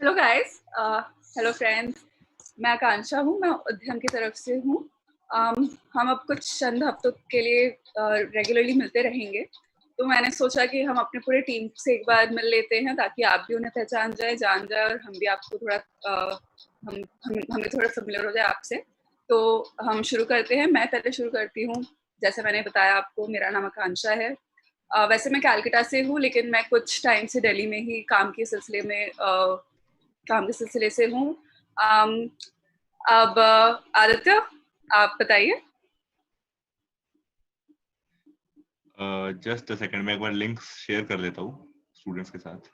Hello guys, hello friends. मैं आकांक्षा हूँ, मैं उद्यम की तरफ से हूँ। हम अब कुछ चंद हफ्तों के लिए रेगुलरली मिलते रहेंगे, तो मैंने सोचा कि हम अपने पूरे टीम से एक बार मिल लेते हैं ताकि आप भी उन्हें पहचान जान जाए और हम भी आपको थोड़ा हमें थोड़ा फेमिलियर हो जाए आपसे। तो हम शुरू करते हैं। मैं पहले शुरू करती हूँ। जैसे मैंने बताया आपको, मेरा नाम आकांक्षा है। वैसे मैं कैलकाटा से हूँ, लेकिन मैं कुछ टाइम से दिल्ली में ही काम के सिलसिले से हूँ। अब आदित्य, आप बताइए। जस्ट अ सेकंड, मैं एक बार लिंक शेयर कर लेता हूँ स्टूडेंट्स के साथ।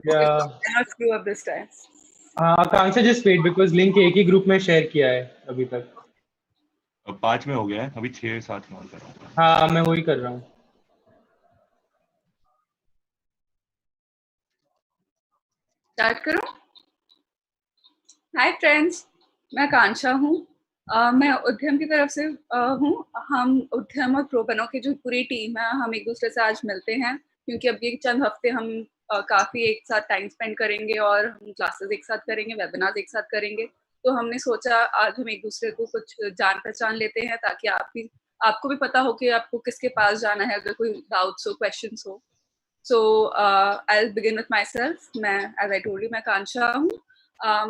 Yeah. Cannot screw up this time. Akanksha just wait because link एक ही ग्रुप में शेयर किया है अभी तक। अब 5 में हो गया है, अभी 6-7 में और कर रहा हूँ। हाँ, मैं वही कर रहा हूँ। स्टार्ट करो। हाय फ्रेंड्स, मैं आकांक्षा हूँ। मैं उद्यम की तरफ से हूँ। हम उद्यम और प्रोबनो की जो पूरी टीम है, हम एक दूसरे से आज मिलते हैं क्योंकि अब ये चंद हफ्ते हम काफ़ी एक साथ टाइम स्पेंड करेंगे और हम क्लासेस एक साथ करेंगे, वेबिनार्स एक साथ करेंगे। तो हमने सोचा आज हम एक दूसरे को कुछ जान पहचान लेते हैं ताकि आपको भी पता हो कि आपको किसके पास जाना है अगर कोई डाउट्स हो, क्वेश्चंस हो। So I will begin with myself. मैं, एज आई टोल्ड यू, मैं आकांक्षा हूँ।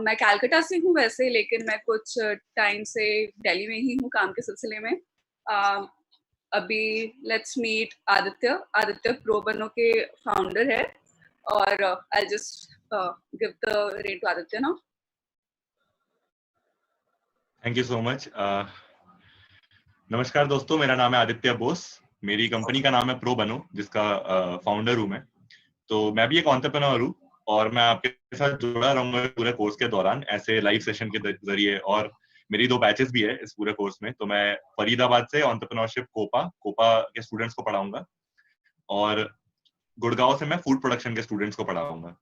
मैं कैलकाटा से हूँ वैसे, लेकिन मैं कुछ टाइम से दिल्ली में ही हूँ काम के सिलसिले में। अभी लेट्स मीट आदित्य। आदित्य प्रोबनो के फाउंडर है और I just give the rate to Aditya now. Thank you so much. नमस्कार दोस्तों, मेरा नाम है आदित्य बोस। मेरी कंपनी का नाम है प्रोबनो, जिसका फाउंडर हूँ मैं। तो मैं भी एक एंटरप्रेन्योर हूँ और मैं आपके साथ जुड़ा रहूंगा पूरे कोर्स के दौरान, ऐसे लाइव सेशन के जरिए। और मेरी 2 बैचेस भी है इस पूरे कोर्स में। तो मैं फरीदाबाद से एंटरप्रेन्योरशिप कोपा के स्टूडेंट्स को पढ़ाऊंगा और गुड़गांव से मैं फूड प्रोडक्शन के स्टूडेंट्स को पढ़ाऊंगा।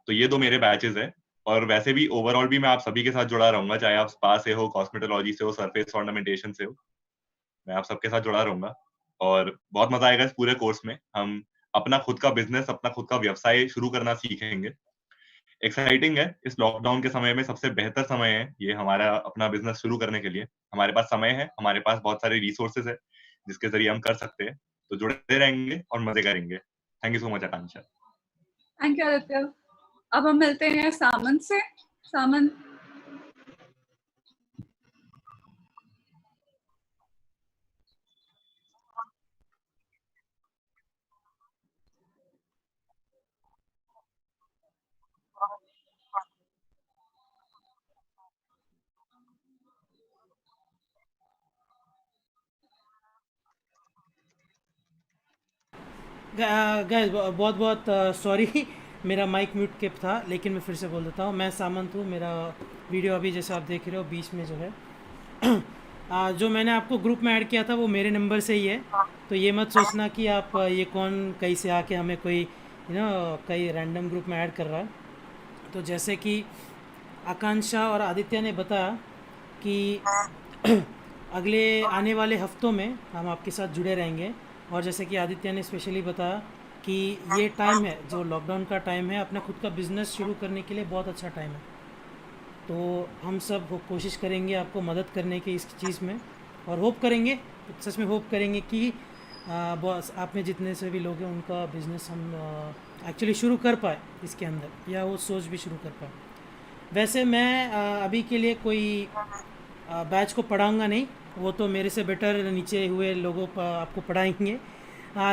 तो ये 2 मेरे बैचेस है। और वैसे भी ओवरऑल भी मैं आप सभी के साथ जुड़ा रहूंगा, चाहे आप स्पा से हो, कॉस्मेटोलॉजी से हो, सरफेस ऑर्नामेंटेशन से हो, मैं आप सबके साथ जुड़ा रहूंगा। और बहुत मजा आएगा इस पूरे कोर्स में। हम अपना खुद का बिजनेस, अपना खुद का व्यवसाय शुरू करना सीखेंगे। एक्साइटिंग है। इस लॉकडाउन के समय में सबसे बेहतर समय है ये हमारा अपना बिजनेस शुरू करने के लिए। हमारे पास समय है, हमारे पास बहुत सारे रिसोर्सेज है जिसके जरिए हम कर सकते हैं। तो जुड़े रहेंगे और मजे करेंगे। Thank you so much Akanksha. Thank you Aditya. अब हम मिलते हैं सामन से। सामन। गाइस बहुत बहुत सॉरी मेरा माइक म्यूट के था, लेकिन मैं फिर से बोल देता हूँ। मैं सामंत हूँ। मेरा वीडियो अभी जैसे आप देख रहे हो बीच में जो है जो मैंने आपको ग्रुप में ऐड किया था वो मेरे नंबर से ही है। तो ये मत सोचना कि आप ये कौन कहीं से आके हमें कोई कई रैंडम ग्रुप में ऐड कर रहा है। तो जैसे कि आकांक्षा और आदित्य ने बताया कि अगले आने वाले हफ्तों में हम आपके साथ जुड़े रहेंगे। और जैसे कि आदित्य ने स्पेशली बताया कि ये टाइम है जो लॉकडाउन का टाइम है, अपना खुद का बिज़नेस शुरू करने के लिए बहुत अच्छा टाइम है। तो हम सब कोशिश करेंगे आपको मदद करने की इस चीज़ में, और होप करेंगे, सच में होप करेंगे कि बॉस आप में जितने से भी लोग हैं उनका बिज़नेस हम एक्चुअली शुरू कर पाए इसके अंदर, या वो सोच भी शुरू कर पाए। वैसे मैं अभी के लिए कोई बैच को पढ़ाऊँगा नहीं, वो तो मेरे से बेटर नीचे हुए लोगों पर आपको पढ़ाएंगे।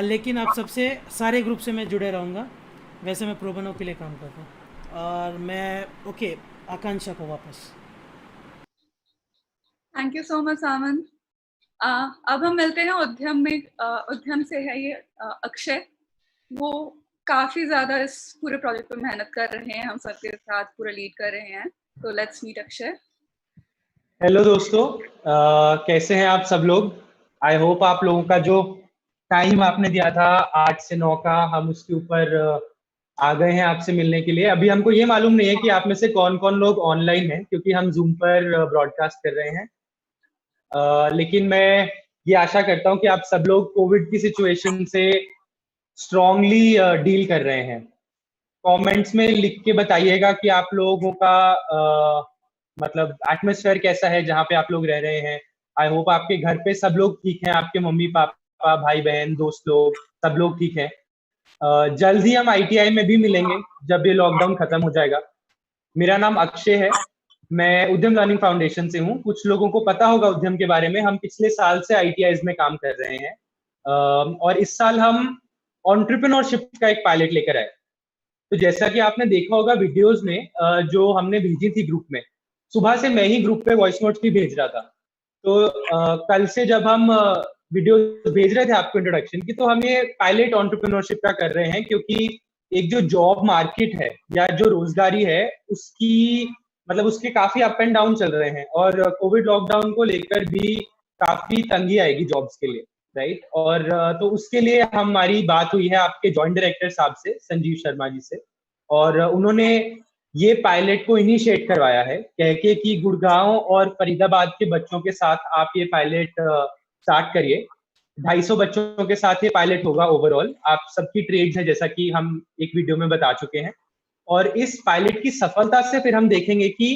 लेकिन आप सबसे सारे ग्रुप से मैं जुड़े रहूँगा। वैसे मैं प्रोबनो के लिए काम करता हूँ। और मैं ओके, आकांक्षा को वापस। थैंक यू सो मच सामन। अब हम मिलते हैं उद्यम में। उद्यम से है ये अक्षय। वो काफ़ी ज़्यादा इस पूरे प्रोजेक्ट पे मेहनत कर रहे हैं, हम सबके साथ पूरा लीड कर रहे हैं। तो लेट्स मीट अक्षय। हेलो दोस्तों, कैसे हैं आप सब लोग। आई होप आप लोगों का जो टाइम आपने दिया था 8 से 9 का, हम उसके ऊपर आ गए हैं आपसे मिलने के लिए। अभी हमको ये मालूम नहीं है कि आप में से कौन कौन लोग ऑनलाइन हैं, क्योंकि हम जूम पर ब्रॉडकास्ट कर रहे हैं। लेकिन मैं ये आशा करता हूँ कि आप सब लोग कोविड की सिचुएशन से स्ट्रांगली डील कर रहे हैं। कमेंट्स में लिख के बताइएगा कि आप लोगों का मतलब एटमॉस्फेयर कैसा है जहाँ पे आप लोग रह रहे हैं। आई होप आपके घर पे सब लोग ठीक हैं, आपके मम्मी पापा भाई बहन दोस्त लोग सब लोग ठीक हैं। जल्द ही हम आईटीआई में भी मिलेंगे जब ये लॉकडाउन खत्म हो जाएगा। मेरा नाम अक्षय है, मैं उद्यम लर्निंग फाउंडेशन से हूँ। कुछ लोगों को पता होगा उद्यम के बारे में, हम पिछले साल से आईटीआईज में काम कर रहे हैं। और इस साल हम एंटरप्रेन्योरशिप का एक पायलट लेकर आए। तो जैसा कि आपने देखा होगा वीडियोस में जो हमने भेजी थी ग्रुप में, सुबह से मैं ही ग्रुप पे वॉइस नोट्स भी भेज रहा था। तो कल से जब हम वीडियो भेज रहे थे आपको इंट्रोडक्शन की, तो हम ये पायलट एंटरप्रेन्योरशिप का कर रहे हैं, क्योंकि एक जो जॉब मार्केट है या जो रोजगारी है उसकी मतलब उसके काफी अप एंड डाउन चल रहे हैं, और कोविड लॉकडाउन को लेकर भी काफी तंगी आएगी जॉब्स के लिए, राइट। और तो उसके लिए हमारी बात हुई है आपके जॉइंट डायरेक्टर साहब से, संजीव शर्मा जी से। और उन्होंने ये पायलट को इनिशिएट करवाया है, कह के कि गुड़गांव और फरीदाबाद के बच्चों के साथ आप ये पायलट स्टार्ट करिए। 250 बच्चों के साथ ये पायलट होगा ओवरऑल। आप सबकी ट्रेड्स है जैसा कि हम एक वीडियो में बता चुके हैं। और इस पायलट की सफलता से फिर हम देखेंगे कि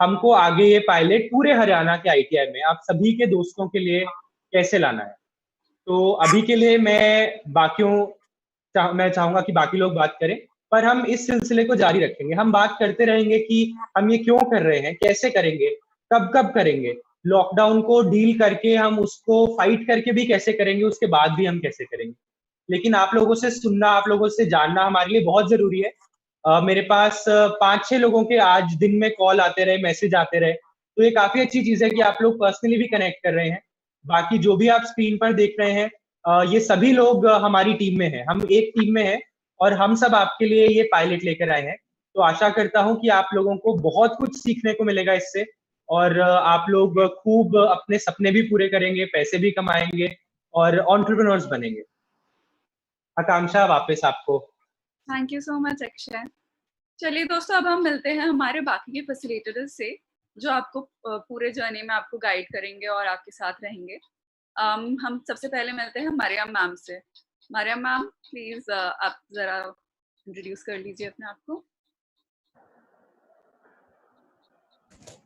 हमको आगे ये पायलट पूरे हरियाणा के आईटीआई में आप सभी के दोस्तों के लिए कैसे लाना है। तो अभी के लिए मैं चाहूंगा कि बाकी लोग बात करें, पर हम इस सिलसिले को जारी रखेंगे। हम बात करते रहेंगे कि हम ये क्यों कर रहे हैं, कैसे करेंगे, कब कब करेंगे, लॉकडाउन को डील करके हम उसको फाइट करके भी कैसे करेंगे, उसके बाद भी हम कैसे करेंगे। लेकिन आप लोगों से सुनना, आप लोगों से जानना हमारे लिए बहुत जरूरी है। मेरे पास 5-6 लोगों के आज दिन में कॉल आते रहे, मैसेज आते रहे। तो ये काफी अच्छी चीज है कि आप लोग पर्सनली भी कनेक्ट कर रहे हैं। बाकी जो भी आप स्क्रीन पर देख रहे हैं, ये सभी लोग हमारी टीम में हैं, हम एक टीम में हैं। और हम सब आपके लिए ये पायलट लेकर आए हैं। तो आशा करता हूं कि आप लोगों को बहुत कुछ सीखने को मिलेगा इससे। और आप लोग खूब अपने सपने भी पूरे करेंगे, पैसे भी कमाएंगे और एंटरप्रेन्योर्स बनेंगे। आकांक्षा, वापस आपको। Thank you so much Akshay. चलिए दोस्तों, अब हम मिलते हैं हमारे बाकी के फैसिलिटेटर्स से, जो आपको पूरे जर्नी में आपको गाइड करेंगे और आपके साथ रहेंगे। हम सबसे पहले मिलते हैं मरियम मैम से। मरियम मैम, प्लीज आप जरा इंट्रोड्यूस कर लीजिए अपने आप को।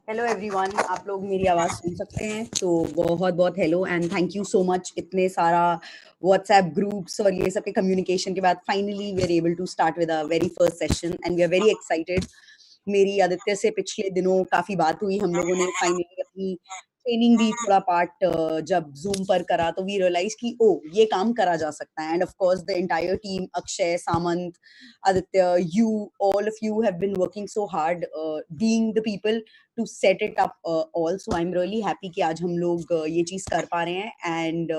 हेलो एवरीवन, आप लोग मेरी आवाज़ सुन सकते हैं? तो बहुत बहुत hello and thank you so much. इतने सारा व्हाट्सएप ग्रुप्स और ये सब के कम्युनिकेशन के बाद finally we are able to start with our very first session and we are very excited. मेरी आदित्य से पिछले दिनों काफ़ी बात हुई, हम लोगों ने फाइनली अपनी ट्रेनिंग भी थोड़ा पार्ट जब जूम पर करा तो वी रियलाइज कि ओ ये काम करा जा सकता है। End of course the entire team, Akshay, Samant, Aditya, you, all of you have been working so hard being the people to set it up all. So I'm really happy कि आज हम लोग ये चीज कर पा रहे हैं and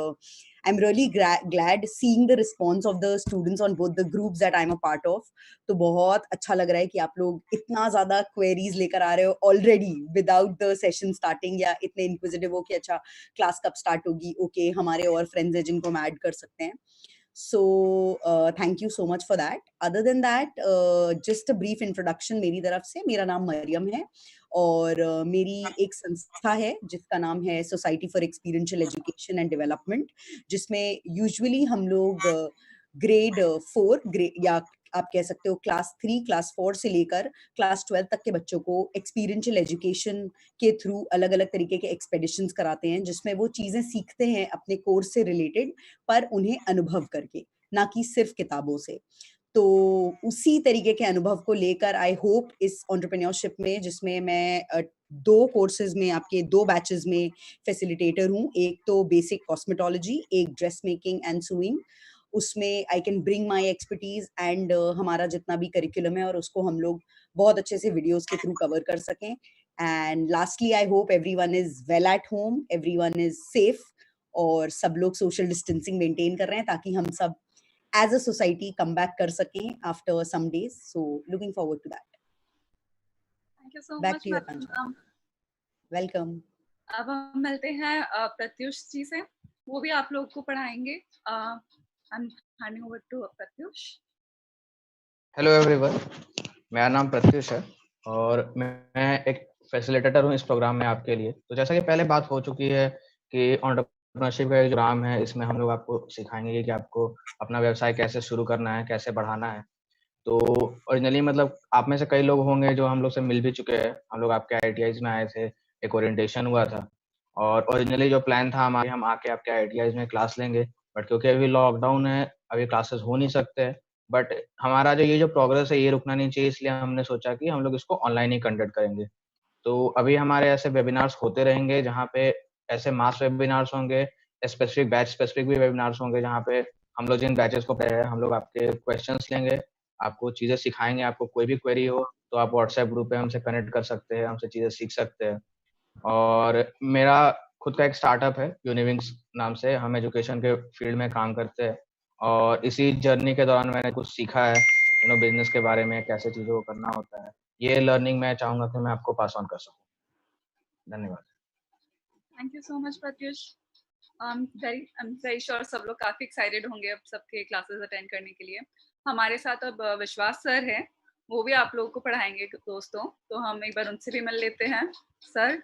I'm really glad seeing the response of the students on both the groups that I'm a part of. तो बहुत अच्छा लग रहा है कि आप लोग इतना ज्यादा queries लेकर आ रहे हो already without the session starting, या इतने inquisitive हो कि अच्छा क्लास कब स्टार्ट होगी, ओके हमारे और फ्रेंड्स हैं जिनको हम ऐड कर सकते हैं। So thank you so much for that. Other than that, just a brief introduction मेरी तरफ से। मेरा नाम मरियम है और मेरी एक संस्था है जिसका नाम है society for experiential education and development, जिसमें यूजुअली हम लोग ग्रेड 4 या आप कह सकते हो क्लास 3, क्लास 4 से लेकर क्लास 12 तक के बच्चों को एक्सपीरियंशियल एजुकेशन के थ्रू अलग अलग तरीके के एक्सपेडिशंस कराते हैं, जिसमें वो चीजें सीखते हैं अपने कोर्स से रिलेटेड, पर उन्हें अनुभव करके, ना कि सिर्फ किताबों से। तो उसी तरीके के अनुभव को लेकर आई होप इस एंटरप्रेन्योरशिप में, जिसमें मैं 2 कोर्सेज में, आपके 2 बैचेस में फैसिलिटेटर हूँ, एक तो बेसिक कॉस्मेटोलॉजी, एक ड्रेस मेकिंग एंड सूइंग, उसमें I can bring my expertise and हमारा जितना भी करिकुलम है और उसको हम लोग बहुत अच्छे से वीडियोस के थ्रू कवर कर सकें। And lastly I hope everyone is well at home, everyone is safe और सब लोग सोशल डिस्टेंसिंग मेंटेन कर रहे हैं ताकि हम सब as a society come back कर सकें after some days. So looking forward to that. Thank you so Back much, to you, madam. Akansha. Welcome. अब हम मिलते हैं प्रत्युष जी से, वो भी आप लोग को पढ़ाएंगे. I'm handing over to Pratyush. Hello everyone, मेरा नाम प्रत्युष है और मैं एक फैसिलिटेटर हूँ इस प्रोग्राम में आपके लिए. तो जैसा कि पहले बात हो चुकी है कि एंटरप्रेन्योरशिप का जो प्रोग्राम है, इसमें हम लोग आपको सिखाएंगे कि आपको अपना व्यवसाय कैसे शुरू करना है, कैसे बढ़ाना है. तो ओरिजिनली मतलब आप में से कई लोग होंगे जो हम लोग से मिल भी चुके हैं. हम लोग आपके ITIs में आए थे, एक ओरिएंटेशन हुआ था और ओरिजिनली जो प्लान था हम आके आपके ITIs में क्लास लेंगे, बट क्योंकि अभी लॉकडाउन है, अभी क्लासेस हो नहीं सकते. बट हमारा जो ये जो प्रोग्रेस है ये रुकना नहीं चाहिए, इसलिए हमने सोचा कि हम लोग इसको ऑनलाइन ही कंडक्ट करेंगे. तो अभी हमारे ऐसे वेबिनार्स होते रहेंगे जहाँ पे ऐसे मास वेबिनार्स होंगे, स्पेसिफिक बैच स्पेसिफिक भी वेबिनार्स होंगे जहाँ पे हम लोग जिन बैचेस को पढ़े हैं हम लोग आपके क्वेश्चंस लेंगे, आपको चीज़ें सिखाएंगे. आपको कोई भी क्वेरी हो तो आप व्हाट्सएप ग्रुप पे हमसे कनेक्ट कर सकते हैं, हमसे चीज़ें सीख सकते हैं. और मेरा खुद का एक स्टार्टअप है यूनिविंग्स नाम से. हम एजुकेशन के फील्ड में काम करते हैं और इसी जर्नी के दौरान मैंने कुछ सीखा है बिजनेस के बारे में, कैसे चीज़ों को करना होता है. ये लर्निंग मैं चाहूँगा कि मैं आपको पास ऑन कर सकूँ. धन्यवाद. Thank you so much, Pratyush. I'm very sure सब लोग काफी एक्साइटेड होंगे अब सबके क्लासेस अटेंड करने के लिए. हमारे साथ अब विश्वास सर है, वो भी आप लोगों को पढ़ाएंगे दोस्तों. तो हम एक बार उनसे भी मिल लेते हैं. सर,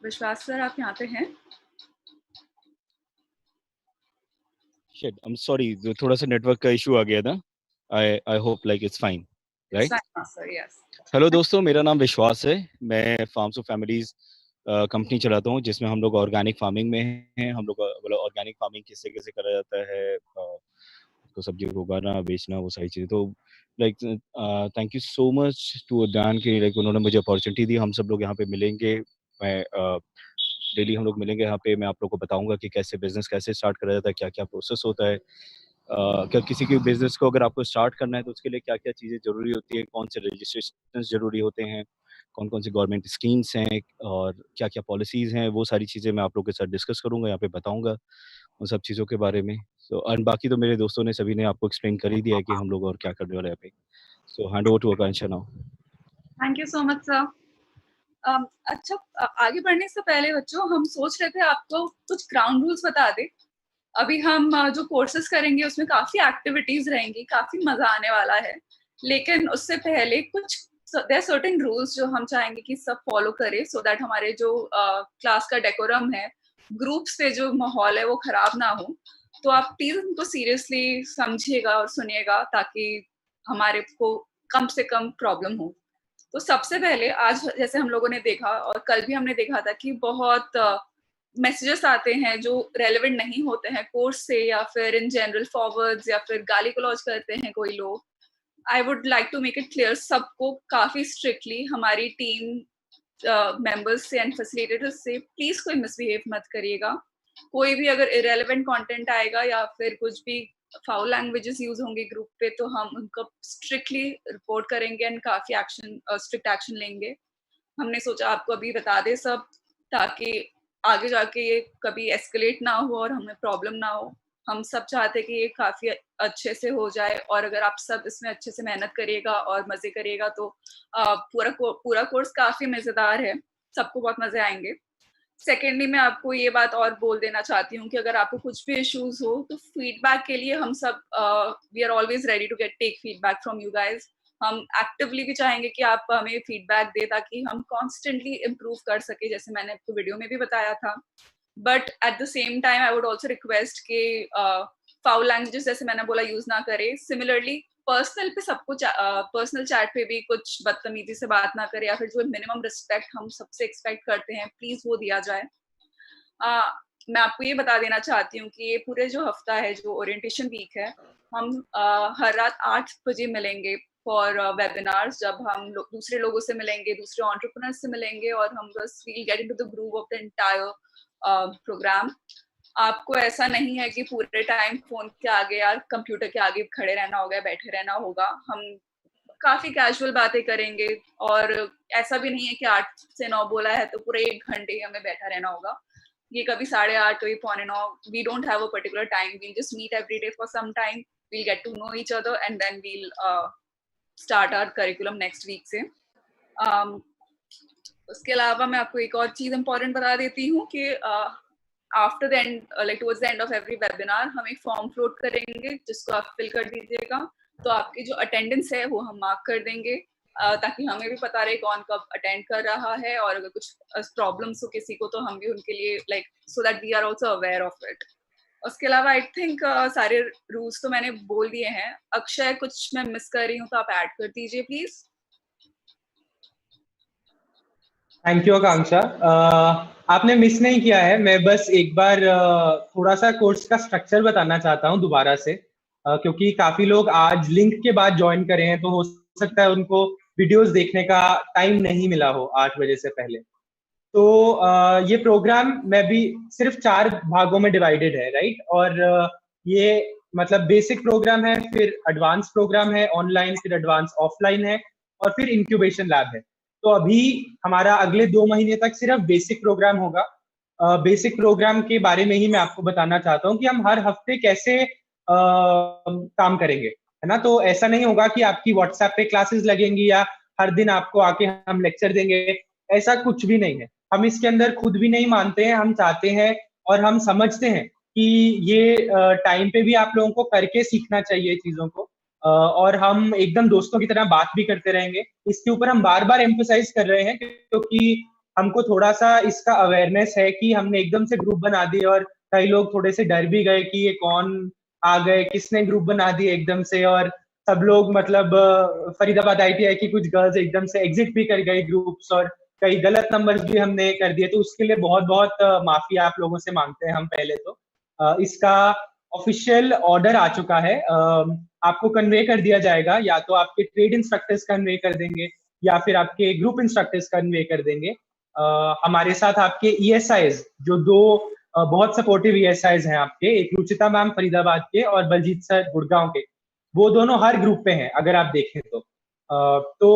विश्वास सर आप यहाँ पे हैं? Shit, I'm sorry, थोड़ा सा नेटवर्क का इशू आ गया था. I hope like it's fine, right? Sir, yes. Hello दोस्तों, मेरा नाम विश्वास है. मैं फार्म्स ऑफ फैमिलीज कंपनी चलाता हूँ जिसमें हम लोग ऑर्गेनिक फार्मिंग में हैं. हम लोग मतलब ऑर्गेनिक फार्मिंग किस तरीके से करा जाता है, तो सब्जियों को उगाना, बेचना, वो सारी चीज़ें. तो like thank you so much to Udyan की, लाइक उन्होंने मुझे अपॉर्चुनिटी दी. हम सब लोग यहाँ पे मिलेंगे. मैं डेली हम लोग मिलेंगे यहाँ पे. मैं आप लोग को बताऊंगा कि कैसे बिजनेस कैसे स्टार्ट करा जाता है, क्या क्या प्रोसेस होता है, क्या किसी के बिजनेस को अगर आपको स्टार्ट करना है तो उसके लिए क्या क्या चीज़ें ज़रूरी होती है, कौन से रजिस्ट्रेशन ज़रूरी होते हैं, कौन कौन सी गवर्नमेंट स्कीम्स हैं और क्या क्या पॉलिसीज़ हैं. वो सारी चीज़ें मैं आप लोग के साथ डिस्कस करूँगा, यहाँ पे बताऊँगा उन सब चीज़ों के बारे में. सो एंड बाकी तो मेरे दोस्तों ने सभी ने आपको एक्सप्लेन कर ही दिया है कि हम लोग और क्या करने वाले हैं यहाँ पे. So hand over to Akanksha now. Thank you so much sir. अच्छा, आगे बढ़ने से पहले बच्चों हम सोच रहे थे आपको कुछ ग्राउंड रूल्स बता दे. अभी हम जो कोर्सेज करेंगे उसमें काफी एक्टिविटीज रहेंगी, काफी मजा आने वाला है. लेकिन उससे पहले कुछ देयर सर्टेन रूल्स जो हम चाहेंगे कि सब फॉलो करें, सो दैट हमारे जो क्लास का डेकोरम है, ग्रुप्स पे जो माहौल है वो खराब ना हो. तो आप प्लीज उनको सीरियसली समझिएगा और सुनिएगा ताकि हमारे को कम से कम प्रॉब्लम हो. तो सबसे पहले आज जैसे हम लोगों ने देखा और कल भी हमने देखा था कि बहुत मैसेजेस आते हैं जो रेलेवेंट नहीं होते हैं कोर्स से, या फिर इन जनरल फॉरवर्ड्स, या फिर गाली गलौज करते हैं कोई लोग. I would like to make it clear सबको काफी स्ट्रिक्टली, हमारी टीम मेंबर्स से एंड फैसिलिटेटर्स से प्लीज कोई मिसबिहेव मत करिएगा. कोई भी अगर इरेलेवेंट कंटेंट आएगा या फिर कुछ भी फाउल लैंग्वेजेस यूज होंगे ग्रुप पे तो हम उनको स्ट्रिक्टली रिपोर्ट करेंगे एंड काफी स्ट्रिक्ट एक्शन लेंगे. हमने सोचा आपको अभी बता दे सब, ताकि आगे जाके ये कभी एस्केलेट ना हो और हमें प्रॉब्लम ना हो. हम सब चाहते हैं कि ये काफी अच्छे से हो जाए, और अगर आप सब इसमें अच्छे से मेहनत करिएगा और मजे करिएगा तो पूरा कोर्स काफी मजेदार है, सबको बहुत मजे आएंगे. सेकेंडली मैं आपको ये बात और बोल देना चाहती हूँ कि अगर आपको कुछ भी इश्यूज हो तो फीडबैक के लिए हम सब we are always ready to take feedback from you guys. हम एक्टिवली भी चाहेंगे कि आप हमें फीडबैक दे ताकि हम कॉन्स्टेंटली इम्प्रूव कर सके, जैसे मैंने आपको वीडियो में भी बताया था. But at the same time I would also request के फाउल लैंग्वेजेस जैसे मैंने बोला यूज ना करे. सिमिलरली पर्सनल पे सबको पर्सनल चैट पे भी कुछ बदतमीजी से बात ना करे, या फिर जो मिनिमम रिस्पेक्ट हम सबसे एक्सपेक्ट करते हैं प्लीज वो दिया जाए. मैं आपको ये बता देना चाहती हूँ कि ये पूरे जो हफ्ता है, जो ओरिएंटेशन वीक है, हम हर रात 8 बजे मिलेंगे फॉर वेबिनार्स, जब हम दूसरे लोगों से मिलेंगे, दूसरे एंटरप्रेन्योर्स से मिलेंगे, और हम बस we'll get into the groove of the entire program. आपको ऐसा नहीं है कि पूरे टाइम फोन के आगे या कंप्यूटर के आगे खड़े रहना होगा, बैठे रहना होगा. हम काफी कैजुअल बातें करेंगे, और ऐसा भी नहीं है कि 8 से 9 बोला है तो पूरे 1 घंटे ही हमें बैठा रहना होगा. ये कभी 8:30 कभी 8:45, we don't have a particular time, we'll just meet every day for some time, we'll get to know each other and then we'll start our curriculum next week से. उसके अलावा मैं आपको एक और चीज इम्पोर्टेंट बता देती हूँ कि after the end, like towards the end of every webinar हम एक फॉर्म फ्लोट करेंगे जिसको आप फिल कर दीजिएगा. तो आपकी जो अटेंडेंस है वो हम मार्क कर देंगे ताकि हमें भी पता रहे कौन कब अटेंड कर रहा है, और अगर कुछ प्रॉब्लम्स हो किसी को तो हम भी उनके लिए like so that we are also aware of it. उसके अलावा आई थिंक सारे रूल्स तो मैंने बोल दिए हैं. अक्षय, कुछ मैं मिस कर रही हूँ तो आप ऐड कर दीजिए प्लीज. थैंक यू आकांक्षा. आपने मिस नहीं किया है. मैं बस एक बार थोड़ा सा कोर्स का स्ट्रक्चर बताना चाहता हूँ दोबारा से, क्योंकि काफी लोग आज लिंक के बाद ज्वाइन करे हैं, तो हो सकता है उनको वीडियोस देखने का टाइम नहीं मिला हो 8 बजे से पहले. तो ये प्रोग्राम में भी सिर्फ 4 भागों में डिवाइडेड है, राइट. और ये मतलब बेसिक प्रोग्राम है, फिर एडवांस प्रोग्राम है ऑनलाइन, फिर एडवांस ऑफलाइन है, और फिर इंक्यूबेशन लैब है. तो अभी हमारा अगले 2 महीने तक सिर्फ बेसिक प्रोग्राम होगा. बेसिक प्रोग्राम के बारे में ही मैं आपको बताना चाहता हूँ कि हम हर हफ्ते कैसे काम करेंगे, है ना. तो ऐसा नहीं होगा कि आपकी व्हाट्सएप पे क्लासेस लगेंगी या हर दिन आपको आके हम लेक्चर देंगे. ऐसा कुछ भी नहीं है. हम इसके अंदर खुद भी नहीं मानते हैं. हम चाहते हैं और हम समझते हैं कि ये टाइम पे भी आप लोगों को करके सीखना चाहिए चीजों को, और हम एकदम दोस्तों की तरह बात भी करते रहेंगे. इसके ऊपर हम बार बार एम्फसाइज कर रहे हैं क्योंकि हमको थोड़ा सा इसका अवेयरनेस है कि हमने एकदम से ग्रुप बना दिए और कई लोग थोड़े से डर भी गए कि ये कौन आ गए, किसने ग्रुप बना दिए एकदम से, और सब लोग मतलब फरीदाबाद ITI की कुछ गर्ल्स एकदम से एग्जिट भी कर गई ग्रुप्स, और कई गलत नंबर्स भी हमने कर दिए. तो उसके लिए बहुत बहुत माफी आप लोगों से मांगते हैं हम पहले तो. इसका ऑफिशियल ऑर्डर आ चुका है, आपको कन्वे कर दिया जाएगा. या तो आपके ट्रेड इंस्ट्रक्टर्स कन्वे कर देंगे या फिर आपके ग्रुप इंस्ट्रक्टर्स कन्वे कर देंगे. हमारे साथ आपके ESIs, जो 2 बहुत सपोर्टिव ESIs हैं आपके, एक रुचिता मैम फरीदाबाद के और बलजीत सर गुड़गांव के, वो दोनों हर ग्रुप पे हैं अगर आप देखें तो. तो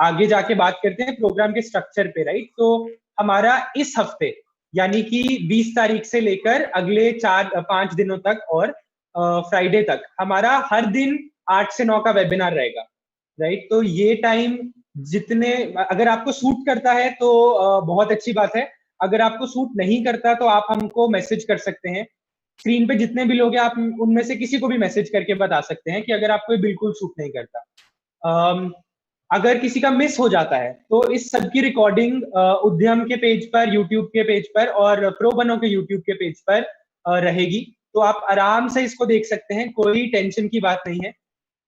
आगे जाके बात करते हैं प्रोग्राम के स्ट्रक्चर पे, राइट. तो हमारा इस हफ्ते यानी कि 20 तारीख से लेकर अगले 4-5 दिनों तक और फ्राइडे तक हमारा हर दिन 8 से 9 का वेबिनार रहेगा, राइट. तो ये टाइम जितने अगर आपको सूट करता है तो बहुत अच्छी बात है. अगर आपको सूट नहीं करता तो आप हमको मैसेज कर सकते हैं. स्क्रीन पे जितने भी लोग हैं आप उनमें से किसी को भी मैसेज करके बता सकते हैं कि अगर आपको ये बिल्कुल सूट नहीं करता. अगर किसी का मिस हो जाता है तो इस सब की रिकॉर्डिंग उद्यम के पेज पर, यूट्यूब के पेज पर और प्रो बनो के यूट्यूब के पेज पर रहेगी. तो आप आराम से इसको देख सकते हैं, कोई टेंशन की बात नहीं है.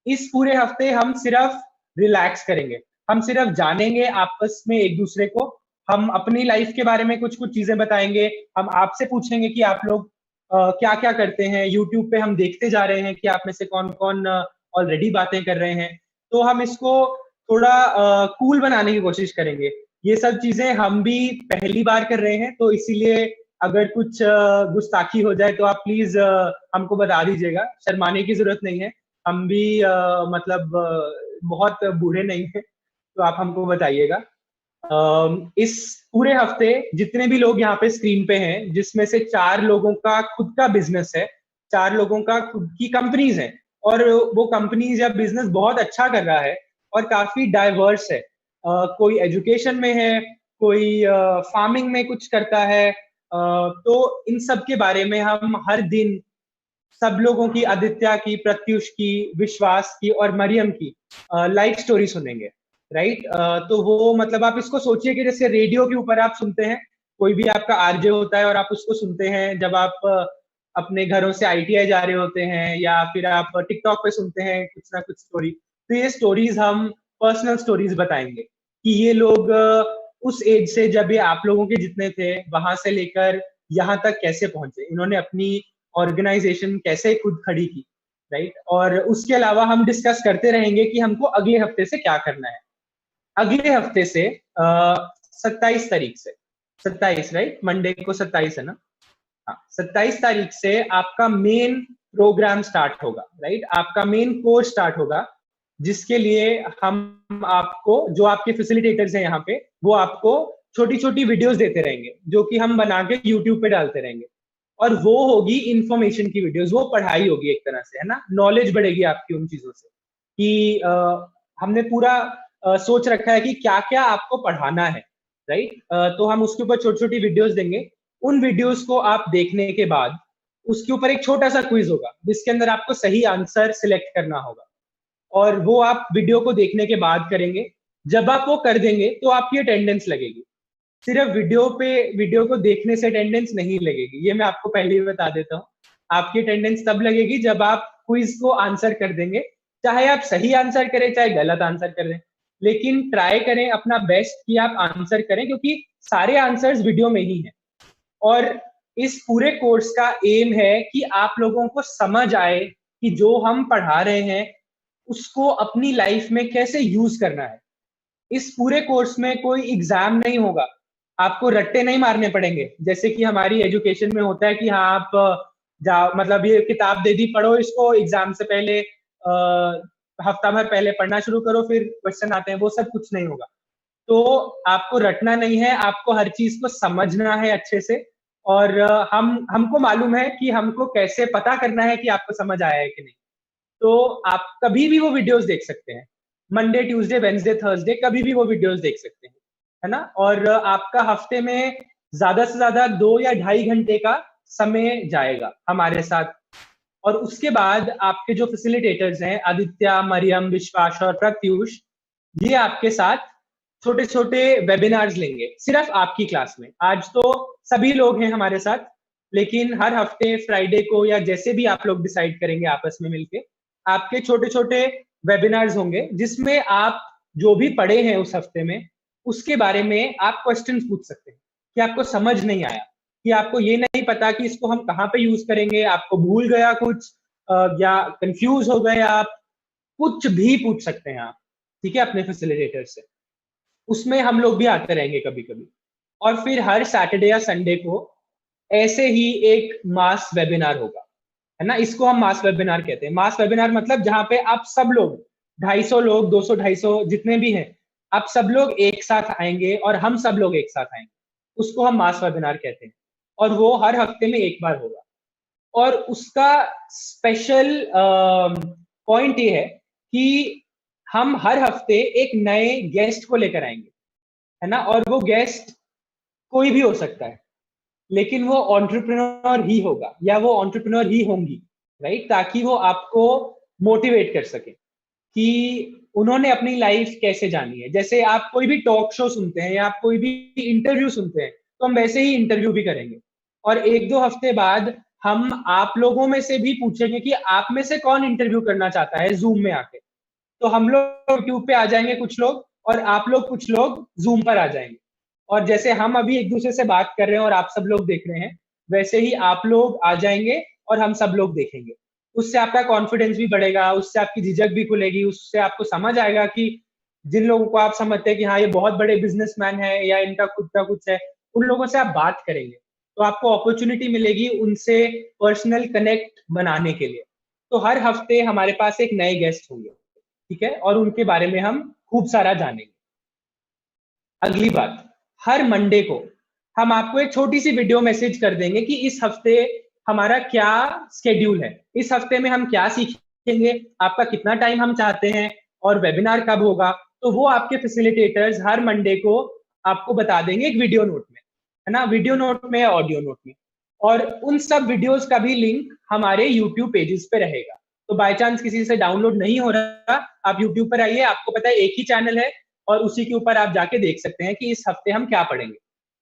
इस पूरे हफ्ते हम सिर्फ रिलैक्स करेंगे. हम सिर्फ जानेंगे आपस में एक दूसरे को. हम अपनी लाइफ के बारे में कुछ कुछ चीजें बताएंगे. हम आपसे पूछेंगे कि आप लोग क्या क्या करते हैं. यूट्यूब पे हम देखते जा रहे हैं कि आप में से कौन कौन ऑलरेडी बातें कर रहे हैं. तो हम इसको थोड़ा कूल बनाने की कोशिश करेंगे. ये सब चीजें हम भी पहली बार कर रहे हैं, तो इसीलिए अगर कुछ गुस्ताखी हो जाए तो आप प्लीज हमको बता दीजिएगा. शर्माने की जरूरत नहीं है. हम भी मतलब बहुत बूढ़े नहीं हैं, तो आप हमको बताइएगा. इस पूरे हफ्ते जितने भी लोग यहाँ पे स्क्रीन पे हैं, जिसमें से 4 लोगों का खुद का बिजनेस है, 4 लोगों का खुद की कंपनीज है, और वो कंपनीज या बिजनेस बहुत अच्छा कर रहा है और काफी डाइवर्स है. कोई एजुकेशन में है, कोई फार्मिंग में कुछ करता है. तो इन सब के बारे में हम हर दिन सब लोगों की, आदित्य की, प्रत्युष की, विश्वास की और मरियम की लाइफ स्टोरी सुनेंगे, राइट. तो वो मतलब आप इसको सोचिए कि जैसे रेडियो के ऊपर आप सुनते हैं, कोई भी आपका RJ होता है और आप उसको सुनते हैं जब आप अपने घरों से ITI जा रहे होते हैं, या फिर आप टिकटॉक पे सुनते हैं कुछ ना कुछ स्टोरी. तो ये स्टोरीज हम पर्सनल स्टोरीज बताएंगे कि ये लोग उस एज से, जब ये आप लोगों के जितने थे, वहां से लेकर यहाँ तक कैसे पहुंचे, इन्होंने अपनी ऑर्गेनाइजेशन कैसे खुद खड़ी की, राइट. और उसके अलावा हम डिस्कस करते रहेंगे कि हमको अगले हफ्ते से क्या करना है. अगले हफ्ते से 27 तारीख से, 27 राइट, मंडे को 27 है ना. हाँ, 27 तारीख से आपका मेन प्रोग्राम स्टार्ट होगा, राइट. आपका मेन कोर्स स्टार्ट होगा, जिसके लिए हम आपको, जो आपके फैसिलिटेटर्स हैं यहाँ पे, वो आपको छोटी छोटी वीडियोस देते रहेंगे जो कि हम बना के यूट्यूब पे डालते रहेंगे, और वो होगी इंफॉर्मेशन की वीडियोस, वो पढ़ाई होगी एक तरह से, है ना, नॉलेज बढ़ेगी आपकी उन चीजों से कि हमने पूरा सोच रखा है कि क्या क्या आपको पढ़ाना है, राइट। तो हम उसके ऊपर छोटी छोटी वीडियोस देंगे। उन वीडियोस को आप देखने के बाद उसके ऊपर एक छोटा सा क्विज होगा जिसके अंदर आपको सही आंसर सिलेक्ट करना होगा, और वो आप वीडियो को देखने के बाद करेंगे। जब आप वो कर देंगे तो आपकी अटेंडेंस लगेगी। सिर्फ वीडियो को देखने से अटेंडेंस नहीं लगेगी, ये मैं आपको पहले ही बता देता हूँ। आपकी अटेंडेंस तब लगेगी जब आप क्विज को आंसर कर देंगे, चाहे आप सही आंसर करें चाहे गलत आंसर करें, लेकिन ट्राई करें अपना बेस्ट कि आप आंसर करें, क्योंकि सारे आंसर्स वीडियो में ही हैं। और इस पूरे कोर्स का एम है कि आप लोगों को समझ आए कि जो हम पढ़ा रहे हैं उसको अपनी लाइफ में कैसे यूज करना है। इस पूरे कोर्स में कोई एग्जाम नहीं होगा, आपको रट्टे नहीं मारने पड़ेंगे जैसे कि हमारी एजुकेशन में होता है कि हाँ आप जाओ, मतलब ये किताब दे दी, पढ़ो इसको, एग्जाम से पहले हफ्ता भर पहले पढ़ना शुरू करो, फिर क्वेश्चन आते हैं, वो सब कुछ नहीं होगा। तो आपको रटना नहीं है, आपको हर चीज को समझना है अच्छे से। और हमको मालूम है कि हमको कैसे पता करना है कि आपको समझ आया है कि नहीं। तो आप कभी भी वो वीडियोस देख सकते हैं, मंडे ट्यूसडे वेडनेसडे थर्सडे, कभी भी वो वीडियोस देख सकते हैं, है ना। और आपका हफ्ते में ज्यादा से ज्यादा 2 या 2.5 घंटे का समय जाएगा हमारे साथ। और उसके बाद आपके जो फैसिलिटेटर्स हैं, आदित्य, मरियम, विश्वास और प्रत्युष, ये आपके साथ छोटे छोटे वेबिनार्स लेंगे सिर्फ आपकी क्लास में। आज तो सभी लोग हैं हमारे साथ, लेकिन हर हफ्ते फ्राइडे को या जैसे भी आप लोग डिसाइड करेंगे आपस में मिलके, आपके छोटे छोटे वेबिनार्स होंगे जिसमें आप जो भी पढ़े हैं उस हफ्ते में उसके बारे में आप क्वेश्चन पूछ सकते हैं कि आपको समझ नहीं आया, कि आपको ये नहीं पता कि इसको हम कहाँ पे यूज करेंगे, आपको भूल गया कुछ, या कंफ्यूज हो गए आप, कुछ भी पूछ सकते हैं आप, ठीक है, अपने फैसिलिटेटर से। उसमें हम लोग भी आते रहेंगे कभी कभी। और फिर हर सैटरडे या संडे को ऐसे ही एक मास वेबिनार होगा, है ना। इसको हम मास वेबिनार कहते हैं। मास वेबिनार मतलब जहाँ पे आप सब लोग 250 लोग, 200 250 जितने भी हैं, आप सब लोग एक साथ आएंगे और हम सब लोग एक साथ आएंगे, उसको हम मास वेबिनार कहते हैं। और वो हर हफ्ते में एक बार होगा। और उसका स्पेशल पॉइंट ये है कि हम हर हफ्ते एक नए गेस्ट को लेकर आएंगे, है ना। और वो गेस्ट कोई भी हो सकता है, लेकिन वो एंटरप्रेन्योर ही होगा या वो एंटरप्रेन्योर ही होंगी, राइट, ताकि वो आपको मोटिवेट कर सके कि उन्होंने अपनी लाइफ कैसे जानी है। जैसे आप कोई भी टॉक शो सुनते हैं या आप कोई भी इंटरव्यू सुनते हैं, तो हम वैसे ही इंटरव्यू भी करेंगे। और 1-2 हफ्ते बाद हम आप लोगों में से भी पूछेंगे कि आप में से कौन इंटरव्यू करना चाहता है जूम में आके। तो हम लोग यूट्यूब पे आ जाएंगे कुछ लोग, और आप लोग कुछ लोग जूम पर आ जाएंगे। और जैसे हम अभी एक दूसरे से बात कर रहे हैं और आप सब लोग देख रहे हैं, वैसे ही आप लोग आ जाएंगे और हम सब लोग देखेंगे। उससे आपका कॉन्फिडेंस भी बढ़ेगा, उससे आपकी झिझक भी खुलेगी, उससे आपको समझ आएगा कि जिन लोगों को आप समझते हैं कि हाँ ये बहुत बड़े बिजनेसमैन है या इनका खुद का कुछ है, उन लोगों से आप बात करेंगे तो आपको अपॉर्चुनिटी मिलेगी उनसे पर्सनल कनेक्ट बनाने के लिए। तो हर हफ्ते हमारे पास एक नए गेस्ट होंगे, ठीक है, और उनके बारे में हम खूब सारा जानेंगे। अगली बात, हर मंडे को हम आपको एक छोटी सी वीडियो मैसेज कर देंगे कि इस हफ्ते हमारा क्या स्केड्यूल है, इस हफ्ते में हम क्या सीखेंगे, आपका कितना टाइम हम चाहते हैं और वेबिनार कब होगा। तो वो आपके फैसिलिटेटर्स हर मंडे को आपको बता देंगे एक वीडियो नोट में, है ना, वीडियो नोट में या ऑडियो नोट में। और उन सब वीडियोस का भी लिंक हमारे यूट्यूब पेजेस पे रहेगा। तो बाय चांस किसी से डाउनलोड नहीं हो रहा, आप यूट्यूब पर आइए, आपको पता है एक ही चैनल है और उसी के ऊपर आप जाके देख सकते हैं कि इस हफ्ते हम क्या पढ़ेंगे।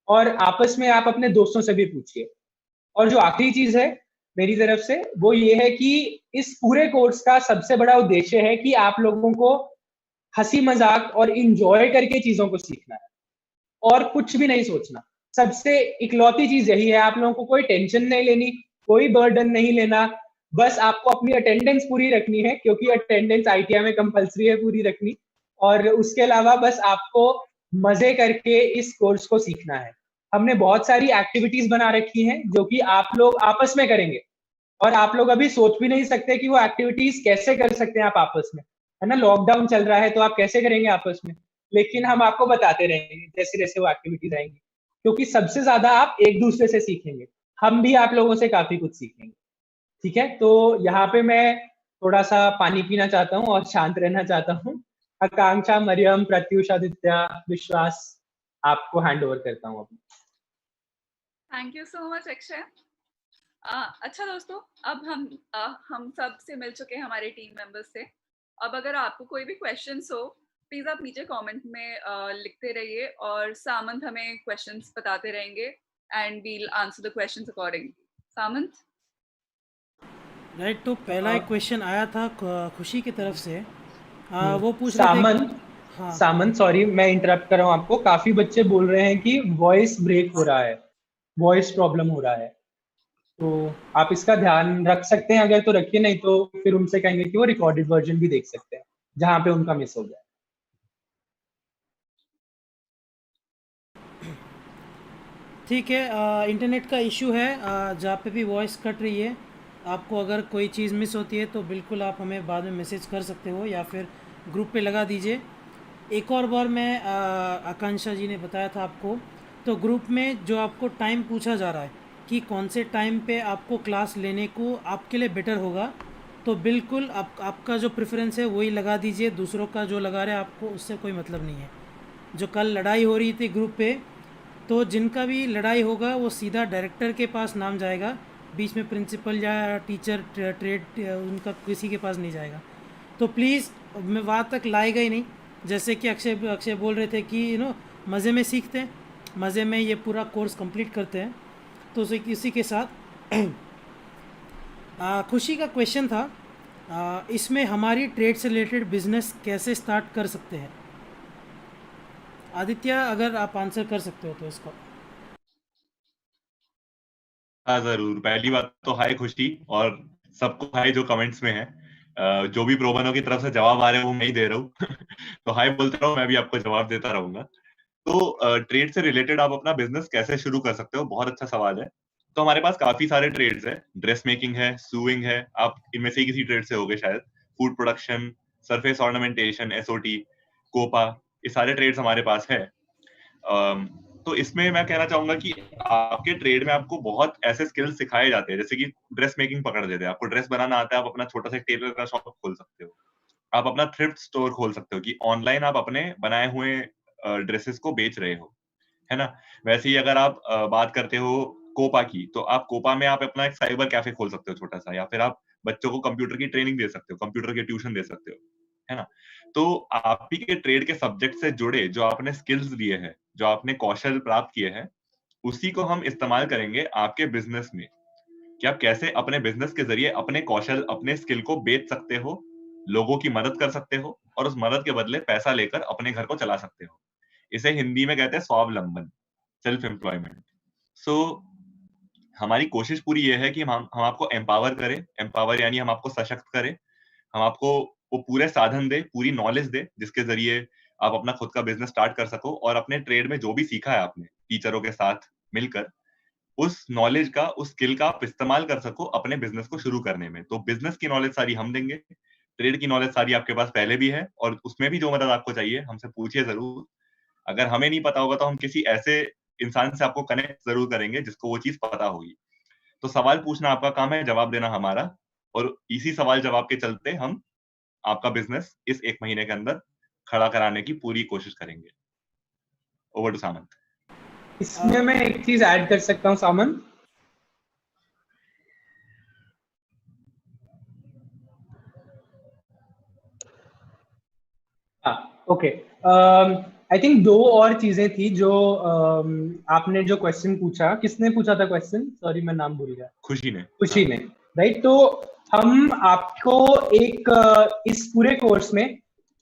और आपस में आप अपने दोस्तों से भी पूछिए। और जो आखिरी चीज है मेरी तरफ से वो ये है कि इस पूरे कोर्स का सबसे बड़ा उद्देश्य है कि आप लोगों को हंसी मजाक और इंजॉय करके चीजों को सीखना है और कुछ भी नहीं सोचना। सबसे इकलौती चीज यही है, आप लोगों को कोई टेंशन नहीं लेनी, कोई बर्डन नहीं लेना, बस आपको अपनी अटेंडेंस पूरी रखनी है, क्योंकि अटेंडेंस ITI में कंपलसरी है पूरी रखनी। और उसके अलावा बस आपको मजे करके इस कोर्स को सीखना है। हमने बहुत सारी एक्टिविटीज बना रखी हैं जो कि आप लोग आपस में करेंगे, और आप लोग अभी सोच भी नहीं सकते कि वो एक्टिविटीज कैसे कर सकते हैं आप आपस में, है ना। लॉकडाउन चल रहा है तो आप कैसे करेंगे आपस में, लेकिन हम आपको बताते रहेंगे जैसे जैसे वो एक्टिविटीज आएंगी, क्योंकि सबसे ज्यादा आप एक दूसरे से सीखेंगे, हम भी आप लोगों से काफी कुछ सीखेंगे। ठीक है, तो यहाँ पे मैं थोड़ा सा पानी पीना चाहता हूँ और शांत रहना चाहता हूँ। आकांक्षा, मरियम, प्रत्युष, आदित्य, विश्वास, आपको हैंड ओवर करता हूँ अभी। Thank you so much Akshay. अच्छा दोस्तों, अब हम सब से मिल चुके हैं हमारे टीम मेंबर्स से। अब अगर आपको कोई भी क्वेश्चंस हो, प्लीज आप नीचे कमेंट में लिखते रहिए और सामंत हमें क्वेश्चंस बताते रहेंगे and we'll answer the questions accordingly. Samant. Right, तो पहला एक क्वेश्चन आया था खुशी की तरफ से। वो पूछ रहे थे कि सामंत सॉरी मैं इंटरप्ट कर रहा हूँ आपको, काफी बच्चे बोल रहे हैं कि वॉइस ब्रेक हो रहा है, वॉइस प्रॉब्लम हो रहा है, तो आप इसका ध्यान रख सकते हैं, अगर तो रखिए, नहीं तो फिर उनसे कहेंगे कि वो रिकॉर्डेड वर्जन भी देख सकते हैं जहाँ पे उनका मिस हो गया। ठीक है, इंटरनेट का इशू है, जहाँ पे भी वॉइस कट रही है, आपको अगर कोई चीज़ मिस होती है तो बिल्कुल आप हमें बाद में मैसेज कर सकते हो या फिर ग्रुप पे लगा दीजिए। एक और बार मैं आकांक्षा जी ने बताया था आपको, तो ग्रुप में जो आपको टाइम पूछा जा रहा है कि कौन से टाइम पे आपको क्लास लेने को आपके लिए बेटर होगा, तो बिल्कुल आपका जो प्रेफरेंस है वही लगा दीजिए, दूसरों का जो लगा रहे हैं आपको उससे कोई मतलब नहीं है। जो कल लड़ाई हो रही थी ग्रुप पे, तो जिनका भी लड़ाई होगा वो सीधा डायरेक्टर के पास नाम जाएगा, बीच में प्रिंसिपल या टीचर ट्रेड उनका किसी के पास नहीं जाएगा। तो प्लीज़, मैं वहाँ तक लाएगा ही नहीं, जैसे कि अक्षय बोल रहे थे कि मज़े में सीखते हैं, मज़े में ये पूरा कोर्स कंप्लीट करते हैं। तो इसी के साथ खुशी का क्वेश्चन था, इसमें हमारी ट्रेड से रिलेटेड बिजनेस कैसे स्टार्ट कर सकते हैं? आदित्य, अगर आप आंसर कर सकते हो तो इसको। हाँ जरूर। पहली बात तो हाय खुशी, और सबको हाय जो कमेंट्स में है। जो भी प्रोबनो की तरफ से जवाब आ रहे हैं वो मैं ही दे रहा हूँ तो हाय बोलते रहो, मैं भी आपको जवाब देता रहूंगा। तो ट्रेड से रिलेटेड आप अपना बिजनेस कैसे शुरू कर सकते हो, बहुत अच्छा सवाल है। तो हमारे पास काफी सारे ट्रेड्स है, ड्रेस मेकिंग है, सूइंग है, आप इनमें से किसी ट्रेड से होगे शायद, food production, surface ornamentation, SOT, COPA, ये सारे ट्रेड्स हमारे पास है। तो इसमें मैं कहना चाहूंगा कि आपके ट्रेड में आपको बहुत ऐसे स्किल्स सिखाए जाते हैं, जैसे कि ड्रेस मेकिंग पकड़ लेते हैं, आपको ड्रेस बनाना आता है, आप अपना छोटा सा टेलर का शॉप खोल सकते हो, आप अपना थ्रिफ्ट स्टोर खोल सकते हो कि ऑनलाइन आप अपने बनाए हुए ड्रेसेस को बेच रहे हो, है ना। वैसे ही अगर आप बात करते हो कोपा की, तो आप कोपा में आप अपना एक साइबर कैफे खोल सकते हो छोटा सा, या फिर आप बच्चों को कंप्यूटर की ट्रेनिंग दे सकते हो, कंप्यूटर की ट्यूशन दे सकते हो, है ना। तो आप ही के ट्रेड के सब्जेक्ट से जुड़े जो आपने स्किल्स लिए हैं, जो आपने कौशल प्राप्त किए हैं, उसी को हम इस्तेमाल करेंगे आपके बिजनेस में, कि आप कैसे अपने बिजनेस के जरिए अपने कौशल, अपने स्किल को बेच सकते हो, लोगों की मदद कर सकते हो, और उस मदद के बदले पैसा लेकर अपने घर को चला सकते हो। इसे हिंदी में कहते हैं स्वावलंबन, सेल्फ एम्प्लॉयमेंट। सो हमारी कोशिश पूरी ये है कि हम आपको एम्पावर करें, एम्पावर यानी हम आपको सशक्त करें, हम आपको वो पूरे साधन दे, पूरी नॉलेज दे, जिसके जरिए आप अपना खुद का बिजनेस स्टार्ट कर सको, और अपने ट्रेड में जो भी सीखा है आपने टीचरों के साथ मिलकर, उस नॉलेज का, उस स्किल का आप इस्तेमाल कर सको अपने बिजनेस को शुरू करने में। तो बिजनेस की नॉलेज सारी हम देंगे, ट्रेड की नॉलेज सारी आपके पास पहले भी है, और उसमें भी जो मदद आपको चाहिए हमसे पूछिए जरूर। अगर हमें नहीं पता होगा तो हम किसी ऐसे इंसान से आपको कनेक्ट जरूर करेंगे जिसको वो चीज पता होगी। तो सवाल पूछना आपका काम है, जवाब देना हमारा, और इसी सवाल जवाब के चलते हम आपका बिजनेस इस 1 महीने के अंदर खड़ा कराने की पूरी कोशिश करेंगे। ओवर टू सामंत। इसमें मैं एक चीज ऐड कर सकता हूँ सामंत। हाँ, ओके। आई थिंक 2 और चीजें थी जो आपने जो क्वेश्चन पूछा, किसने पूछा था क्वेश्चन? सॉरी मैं नाम भूल गया। खुशी ने। खुशी ने, राइट। तो हम आपको एक इस पूरे कोर्स में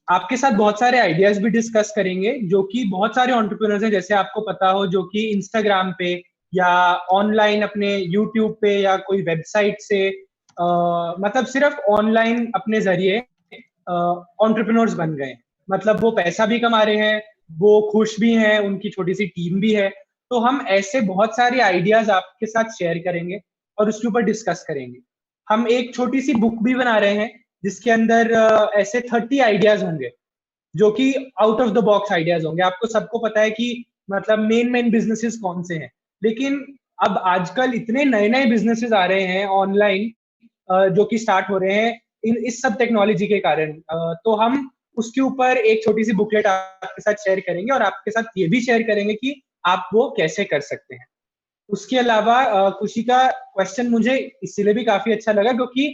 आपके साथ बहुत सारे आइडियाज भी डिस्कस करेंगे, जो कि बहुत सारे एंटरप्रेन्योर्स हैं, जैसे आपको पता हो, जो कि इंस्टाग्राम पे या ऑनलाइन अपने यूट्यूब पे या कोई वेबसाइट से मतलब सिर्फ ऑनलाइन अपने जरिए एंटरप्रेन्योर्स बन गए। मतलब वो पैसा भी कमा रहे हैं, वो खुश भी हैं, उनकी छोटी सी टीम भी है। तो हम ऐसे बहुत सारे आइडियाज आपके साथ शेयर करेंगे और उसके ऊपर डिस्कस करेंगे। हम एक छोटी सी बुक भी बना रहे हैं जिसके अंदर ऐसे 30 आइडियाज होंगे, जो कि out of the box ideas होंगे। आपको सबको पता है कि मतलब मेन बिजनेसेस कौन से हैं, लेकिन अब आजकल इतने नए नए बिजनेसेस आ रहे हैं ऑनलाइन जो कि स्टार्ट हो रहे हैं इस सब टेक्नोलॉजी के कारण। तो हम उसके ऊपर एक छोटी सी बुकलेट आपके साथ शेयर करेंगे और आपके साथ ये भी शेयर करेंगे कि आप वो कैसे कर सकते हैं। उसके अलावा खुशी का क्वेश्चन मुझे इसलिए भी काफी अच्छा लगा क्योंकि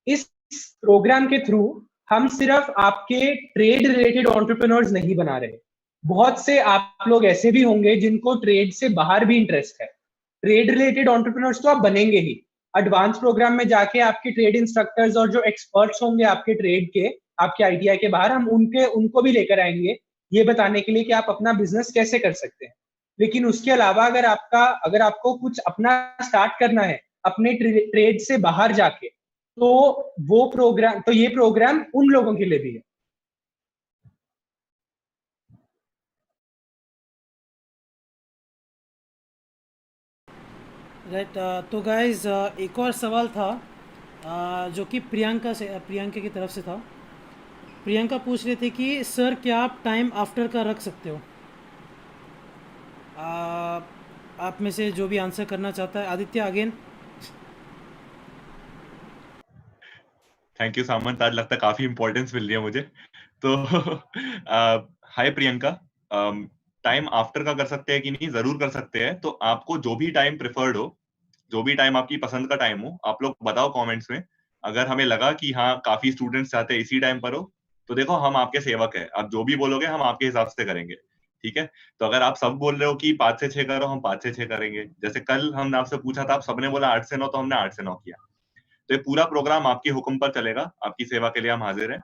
इस प्रोग्राम के थ्रू हम सिर्फ आपके ट्रेड रिलेटेड एंटरप्रेन्योर्स नहीं बना रहे, बहुत से आप लोग ऐसे भी होंगे जिनको ट्रेड से बाहर भी इंटरेस्ट है। ट्रेड रिलेटेड एंटरप्रेन्योर्स तो आप बनेंगे ही, एडवांस प्रोग्राम में जाके आपके ट्रेड इंस्ट्रक्टर्स और जो एक्सपर्ट्स होंगे आपके ट्रेड के, आपके आईटीआई के बाहर, हम उनको भी लेकर आएंगे ये बताने के लिए कि आप अपना बिजनेस कैसे कर सकते हैं। लेकिन उसके अलावा अगर आपको कुछ अपना स्टार्ट करना है अपने ट्रेड से बाहर जाके, तो ये प्रोग्राम उन लोगों के लिए भी है। राइट। तो गाइज एक और सवाल था जो कि प्रियंका की तरफ से था। प्रियंका पूछ रहे थे कि सर क्या आप टाइम आफ्टर का रख सकते हो? आप में से जो भी आंसर करना चाहता है। आदित्य अगेन। थैंक यू सामंत, आज लगता है काफी इंपॉर्टेंस मिल रही है मुझे। तो हाय प्रियंका, टाइम आफ्टर का कर सकते हैं कि नहीं? जरूर कर सकते हैं। तो आपको जो भी टाइम प्रेफर्ड हो, जो भी टाइम आपकी पसंद का टाइम हो, आप लोग बताओ कमेंट्स में। अगर हमें लगा कि हाँ काफी स्टूडेंट्स चाहते हैं इसी टाइम पर हो, तो देखो हम आपके सेवक हैं, आप जो भी बोलोगे हम आपके हिसाब से करेंगे, ठीक है? तो अगर आप सब बोल रहे हो कि 5 से 6 करो, हम 5 से 6 करेंगे। जैसे कल हमने आपसे पूछा था, आप सबने बोला 8 से 9, तो हमने 8 से 9 किया। तो ये पूरा प्रोग्राम आपके हुक्म पर चलेगा, आपकी सेवा के लिए हम हाजिर हैं।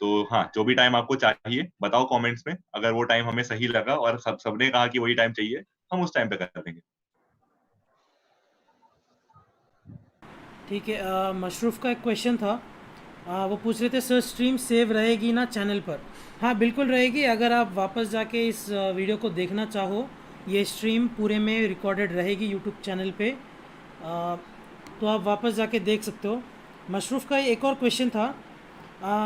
तो हाँ, जो भी टाइम आपको चाहिए बताओ कमेंट्स में। अगर वो टाइम हमें सही लगा और सबने कहा कि वही टाइम चाहिए, हम उस टाइम पे कर देंगे। ठीक है। मशरूफ़ का एक क्वेश्चन था। वो पूछ रहे थे सर स्ट्रीम सेव रहेगी ना चैनल पर? हाँ बिल्कुल रहेगी। अगर आप वापस जाके इस वीडियो को देखना चाहो, ये स्ट्रीम पूरे में रिकॉर्डेड रहेगी यूट्यूब चैनल पे, तो आप वापस जाके देख सकते हो। मशरूफ़ का एक और क्वेश्चन था,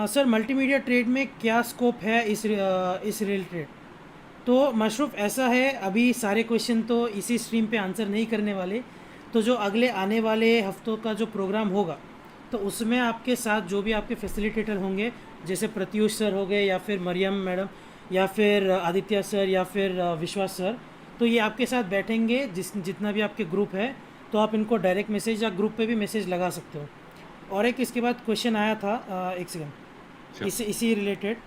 सर मल्टीमीडिया ट्रेड में क्या स्कोप है इस रिलेटेड? तो मशरूफ़ ऐसा है, अभी सारे क्वेश्चन तो इसी स्ट्रीम पे आंसर नहीं करने वाले। तो जो अगले आने वाले हफ्तों का जो प्रोग्राम होगा, तो उसमें आपके साथ जो भी आपके फैसिलिटेटर होंगे, जैसे प्रत्युष सर हो गए या फिर मरियम मैडम या फिर आदित्य सर या फिर विश्वास सर, तो ये आपके साथ बैठेंगे जितना भी आपके ग्रुप है। तो आप इनको डायरेक्ट मैसेज या ग्रुप पे भी मैसेज लगा सकते हो। और एक इसके बाद क्वेश्चन आया था, एक सेकेंड, इसी रिलेटेड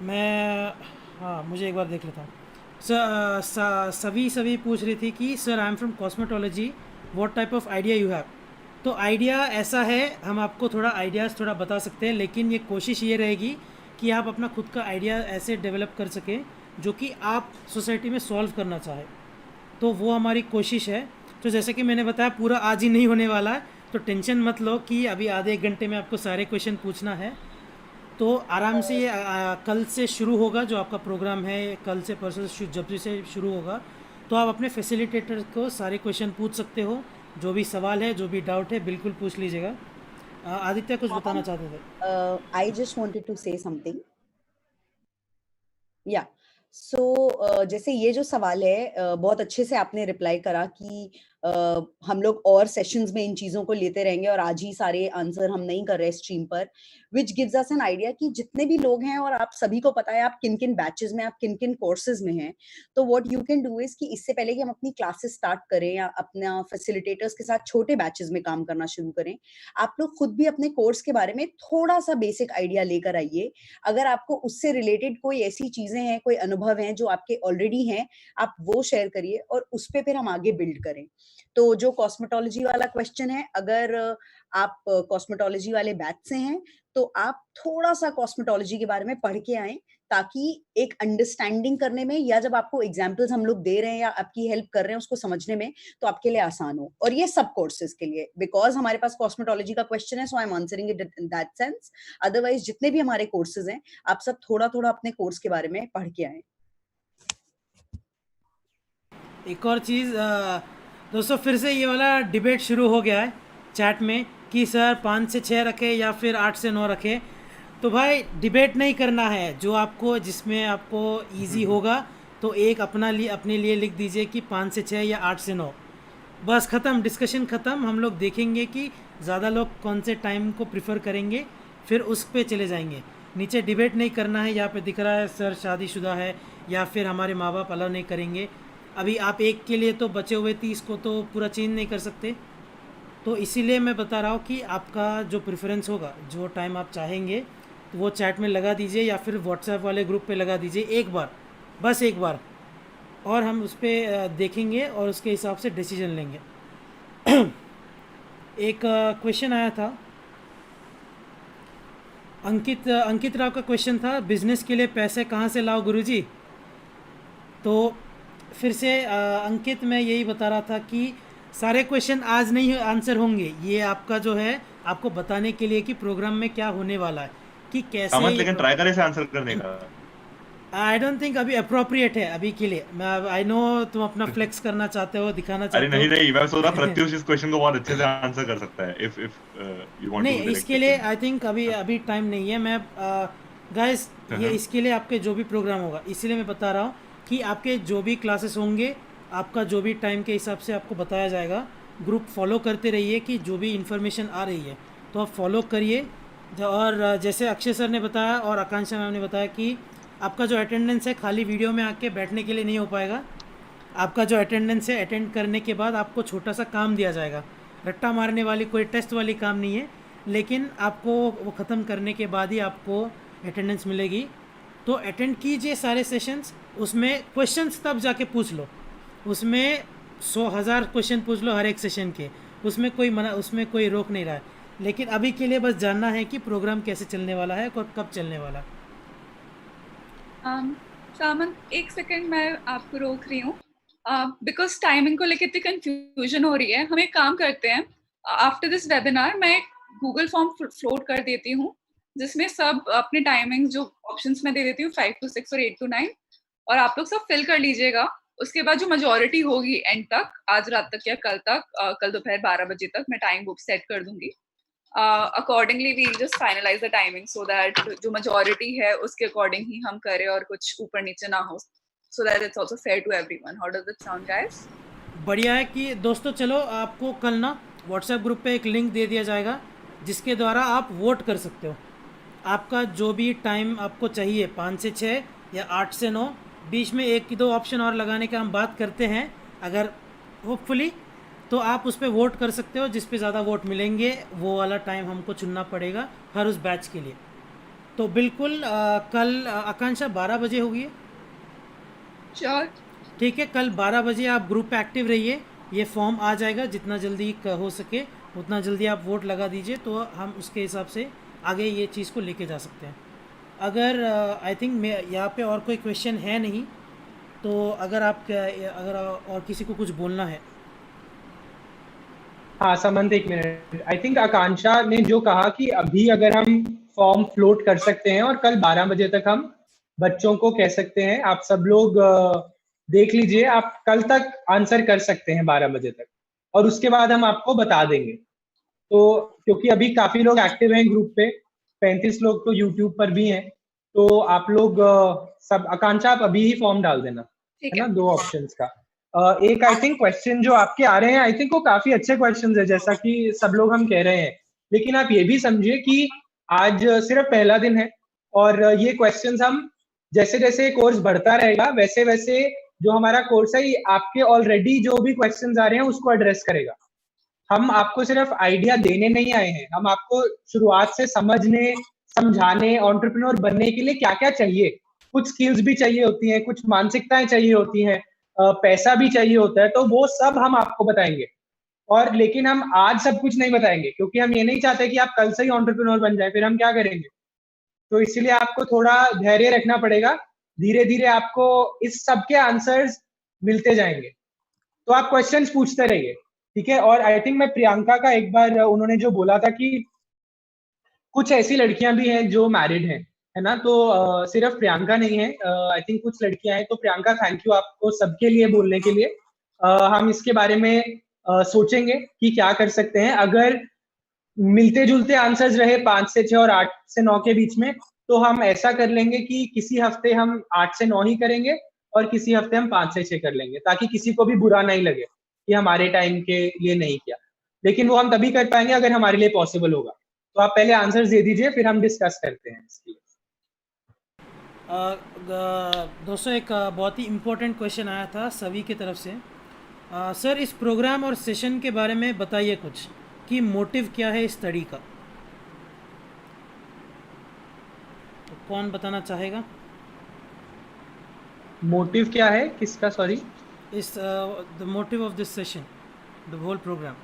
मैं, हाँ मुझे एक बार देख लेता हूँ। सभी पूछ रही थी कि sir I am from cosmetology, what type of idea you have? तो आइडिया ऐसा है, हम आपको थोड़ा आइडियाज़ थोड़ा बता सकते हैं, लेकिन ये कोशिश ये रहेगी कि आप अपना खुद का आइडिया ऐसे डेवलप कर सकें जो कि आप सोसाइटी में सॉल्व करना चाहें। तो वो हमारी कोशिश है। तो जैसे कि मैंने बताया, पूरा आज ही नहीं होने वाला है, तो टेंशन मत लो कि अभी आधे एक घंटे में आपको सारे क्वेश्चन पूछना है। तो आराम से ये कल से शुरू होगा जो आपका प्रोग्राम है, कल से परसों से जब से शुरू होगा, तो आप अपने फैसिलिटेटर को सारे क्वेश्चन पूछ सकते हो। जो भी सवाल है, जो भी डाउट है, बिल्कुल पूछ लीजिएगा। आदित्य कुछ बताना चाहते थे? I just wanted to say something. या सो जैसे ये जो सवाल है, बहुत अच्छे से आपने रिप्लाई करा कि हम लोग और सेशंस में इन चीजों को लेते रहेंगे और आज ही सारे आंसर हम नहीं कर रहे स्ट्रीम पर, which gives us an idea कि जितने भी लोग हैं और आप सभी को पता है आप किन किन बैचेस में, आप किन किन कोर्सेज में हैं। तो what you can do is कि इससे पहले कि हम अपनी क्लासेस स्टार्ट करें या अपना फैसिलिटेटर्स के साथ छोटे बैचेस में काम करना शुरू करें, आप लोग खुद भी अपने कोर्स के बारे में थोड़ा सा बेसिक आइडिया लेकर आइए। अगर आपको उससे रिलेटेड कोई ऐसी चीजें हैं, कोई अनुभव हैं जो आपके ऑलरेडी हैं, आप वो शेयर करिए और उस पे फिर हम आगे बिल्ड करें। तो जो कॉस्मेटोलॉजी वाला क्वेश्चन है, अगर आप कॉस्मेटोलॉजी वाले बैच से हैं तो आप थोड़ा सा कॉस्मेटोलॉजी के बारे में पढ़ के आएं, ताकि एक अंडरस्टैंडिंग करने में, या जब आपको एग्जांपल्स हम लोग दे रहे हैं या आपकी हेल्प कर रहे हैं उसको समझने में, तो आपके लिए आसान हो। और ये सब कोर्सेज के लिए, बिकॉज हमारे पास कॉस्मेटोलॉजी का क्वेश्चन है, so I am answering it in that sense. Otherwise जितने भी हमारे कोर्सेज हैं, आप सब थोड़ा थोड़ा अपने कोर्स के बारे में पढ़ के आए। एक और चीज़ दोस्तों, फिर से ये वाला डिबेट शुरू हो गया है चैट में कि सर 5 से 6 रखे या फिर 8 से 9 रखे। तो भाई डिबेट नहीं करना है, जो आपको जिसमें आपको इजी होगा तो एक अपने लिए लिख दीजिए कि 5 से 6 या 8 से 9, बस ख़त्म, डिस्कशन ख़त्म। हम लोग देखेंगे कि ज़्यादा लोग कौन से टाइम को प्रिफर करेंगे, फिर उस पे चले जाएंगे। नीचे डिबेट नहीं करना है। यहाँ पे दिख रहा है सर शादीशुदा है या फिर हमारे माँ बाप अलाउ नहीं करेंगे। अभी आप एक के लिए तो बचे हुए 30 को तो पूरा चेंज नहीं कर सकते, तो इसीलिए मैं बता रहा हूँ कि आपका जो प्रेफरेंस होगा, जो टाइम आप चाहेंगे, तो वो चैट में लगा दीजिए या फिर व्हाट्सएप वाले ग्रुप पे लगा दीजिए एक बार, बस एक बार, और हम उस पर देखेंगे और उसके हिसाब से डिसीजन लेंगे। एक क्वेश्चन आया था अंकित राव का क्वेश्चन था, बिजनेस के लिए पैसे कहाँ से लाओ गुरुजी? तो फिर से अंकित, मैं यही बता रहा था कि सारे क्वेश्चन आज नहीं आंसर होंगे, ये आपका जो है आपको बताने के लिए कि प्रोग्राम में क्या होने वाला है, कि कैसे। लेकिन ट्राई करें इसे आंसर करने का। आई डोंट थिंक अभी अप्रोप्रिएट है अभी के लिए। मैं आई नो तुम अपना फ्लेक्स करना चाहते हो, दिखाना चाहते हो। अरे नहीं, मैं सोच रहा प्रत्युष इस क्वेश्चन को बहुत अच्छे से आंसर कर सकता है इफ यू वांट टू। नहीं, इसके लिए आई थिंक अभी टाइम नहीं है। मैं गाइस ये इसके लिए आपके जो भी प्रोग्राम होगा, इसीलिए मैं बता रहा हूँ कि आपके जो भी क्लासेस होंगे, आपका जो भी टाइम के हिसाब से आपको बताया जाएगा। ग्रुप फॉलो करते रहिए कि जो भी इन्फॉर्मेशन आ रही है तो आप फॉलो करिए। और जैसे अक्षय सर ने बताया और आकांक्षा मैम ने बताया कि आपका जो अटेंडेंस है खाली वीडियो में आके बैठने के लिए नहीं हो पाएगा। आपका जो अटेंडेंस है, अटेंड करने के बाद आपको छोटा सा काम दिया जाएगा, रट्टा मारने वाली कोई टेस्ट वाली काम नहीं है, लेकिन आपको वो ख़त्म करने के बाद ही आपको अटेंडेंस मिलेगी। तो अटेंड कीजिए सारे सेशंस। उसमें क्वेश्चंस तब जाके पूछ लो, उसमें 100,000 क्वेश्चन पूछ लो हर एक सेशन के, उसमें कोई रोक नहीं रहा है। लेकिन अभी के लिए बस जानना है कि प्रोग्राम कैसे चलने वाला है और कब चलने वाला है। सामन, एक सेकंड मैं आपको रोक रही हूँ बिकॉज टाइमिंग को लेकर इतनी कंफ्यूजन हो रही है। हम एक काम करते हैं, आफ्टर दिस वेबिनार मैं गूगल फॉर्म फ्लोट कर देती हूँ जिसमें सब अपने टाइमिंग जो ऑप्शंस में दे देती हूँ 5 to 6 और 8 to 9, और आप लोग सब फिल कर लीजिएगा। उसके बाद जो मेजोरिटी होगी एंड तक, आज रात तक या कल तक, कल दोपहर 12 बजे तक मैं टाइम बुक सेट कर दूंगी। Accordingly we just finalise the timing so that जो मेजोरिटी है उसके अकॉर्डिंग ही हम करें और कुछ ऊपर नीचे ना हो, so that it's also fair to everyone. How does it sound, guys? बढ़िया है कि दोस्तों, चलो आपको कल ना व्हाट्सएप ग्रुप पे एक लिंक दे दिया जाएगा जिसके द्वारा आप वोट कर सकते हो। आपका जो भी टाइम आपको चाहिए, 5 से 6 या 8 से 9, बीच में 1 की 2 ऑप्शन और लगाने का हम बात करते हैं अगर होपफुली, तो आप उस पर वोट कर सकते हो। जिस पे ज़्यादा वोट मिलेंगे वो वाला टाइम हमको चुनना पड़ेगा हर उस बैच के लिए। तो बिल्कुल कल आकांक्षा 12 बजे होगी। श्योर, ठीक है, कल 12 बजे आप ग्रुप पे एक्टिव रहिए। ये फॉर्म आ जाएगा, जितना जल्दी हो सके उतना जल्दी आप वोट लगा दीजिए, तो हम उसके हिसाब से आगे ये चीज़ को लेके जा सकते हैं। अगर आई थिंक मैं यहाँ पे और कोई क्वेश्चन है नहीं, तो अगर और किसी को कुछ बोलना है। हाँ समंत, एक मिनट। आई थिंक आकांक्षा ने जो कहा कि अभी अगर हम फॉर्म फ्लोट कर सकते हैं और कल 12 बजे तक हम बच्चों को कह सकते हैं, आप सब लोग देख लीजिए, आप कल तक आंसर कर सकते हैं 12 बजे तक, और उसके बाद हम आपको बता देंगे। तो क्योंकि अभी काफी लोग एक्टिव हैं ग्रुप पे, 35 लोग तो यूट्यूब पर भी हैं, तो आप लोग सब, आकांक्षा आप अभी ही फॉर्म डाल देना, है ना, 2 ऑप्शंस का। एक आई थिंक क्वेश्चन जो आपके आ रहे हैं, आई थिंक वो काफी अच्छे क्वेश्चंस है, जैसा कि सब लोग हम कह रहे हैं, लेकिन आप ये भी समझिए कि आज सिर्फ पहला दिन है, और ये क्वेश्चंस हम जैसे जैसे कोर्स बढ़ता रहेगा वैसे वैसे जो हमारा कोर्स है, ये आपके ऑलरेडी जो भी क्वेश्चंस आ रहे हैं उसको एड्रेस करेगा। हम आपको सिर्फ आइडिया देने नहीं आए हैं, हम आपको शुरुआत से समझने, समझाने, एंटरप्रेन्योर बनने के लिए क्या क्या चाहिए, कुछ स्किल्स भी चाहिए होती हैं, कुछ मानसिकताएं चाहिए होती हैं, पैसा भी चाहिए होता है, तो वो सब हम आपको बताएंगे। और लेकिन हम आज सब कुछ नहीं बताएंगे, क्योंकि हम ये नहीं चाहते कि आप कल से ही एंटरप्रेन्योर बन जाए, फिर हम क्या करेंगे। तो इसीलिए आपको थोड़ा धैर्य रखना पड़ेगा, धीरे धीरे आपको इस सब के आंसर्स मिलते जाएंगे। तो आप क्वेश्चंस पूछते रहिए, ठीक है। और आई थिंक मैं प्रियंका का, एक बार उन्होंने जो बोला था कि कुछ ऐसी लड़कियां भी हैं जो मैरिड हैं, है ना, तो सिर्फ प्रियंका नहीं है, आई थिंक कुछ लड़कियां हैं। तो प्रियंका, थैंक यू आपको सबके लिए बोलने के लिए। हम इसके बारे में सोचेंगे कि क्या कर सकते हैं। अगर मिलते जुलते आंसर्स रहे 5 से 6 और 8 से 9 के बीच में, तो हम ऐसा कर लेंगे कि किसी हफ्ते हम 8 से 9 ही करेंगे और किसी हफ्ते हम 5 से 6 कर लेंगे, ताकि किसी को भी बुरा नहीं लगे कि हमारे टाइम के लिए नहीं किया। लेकिन वो हम तभी कर पाएंगे अगर हमारे लिए पॉसिबल होगा। तो आप पहले आंसर्स दे दीजिए, फिर हम डिस्कस करते हैं इसकी। दोस्तों एक बहुत ही इम्पोर्टेंट क्वेश्चन आया था सभी की तरफ से। सर इस प्रोग्राम और सेशन के बारे में बताइए कुछ कि मोटिव क्या है इस स्टडी का। तो कौन बताना चाहेगा? मोटिव क्या है किसका? Sorry, is the motive of this session, the whole program.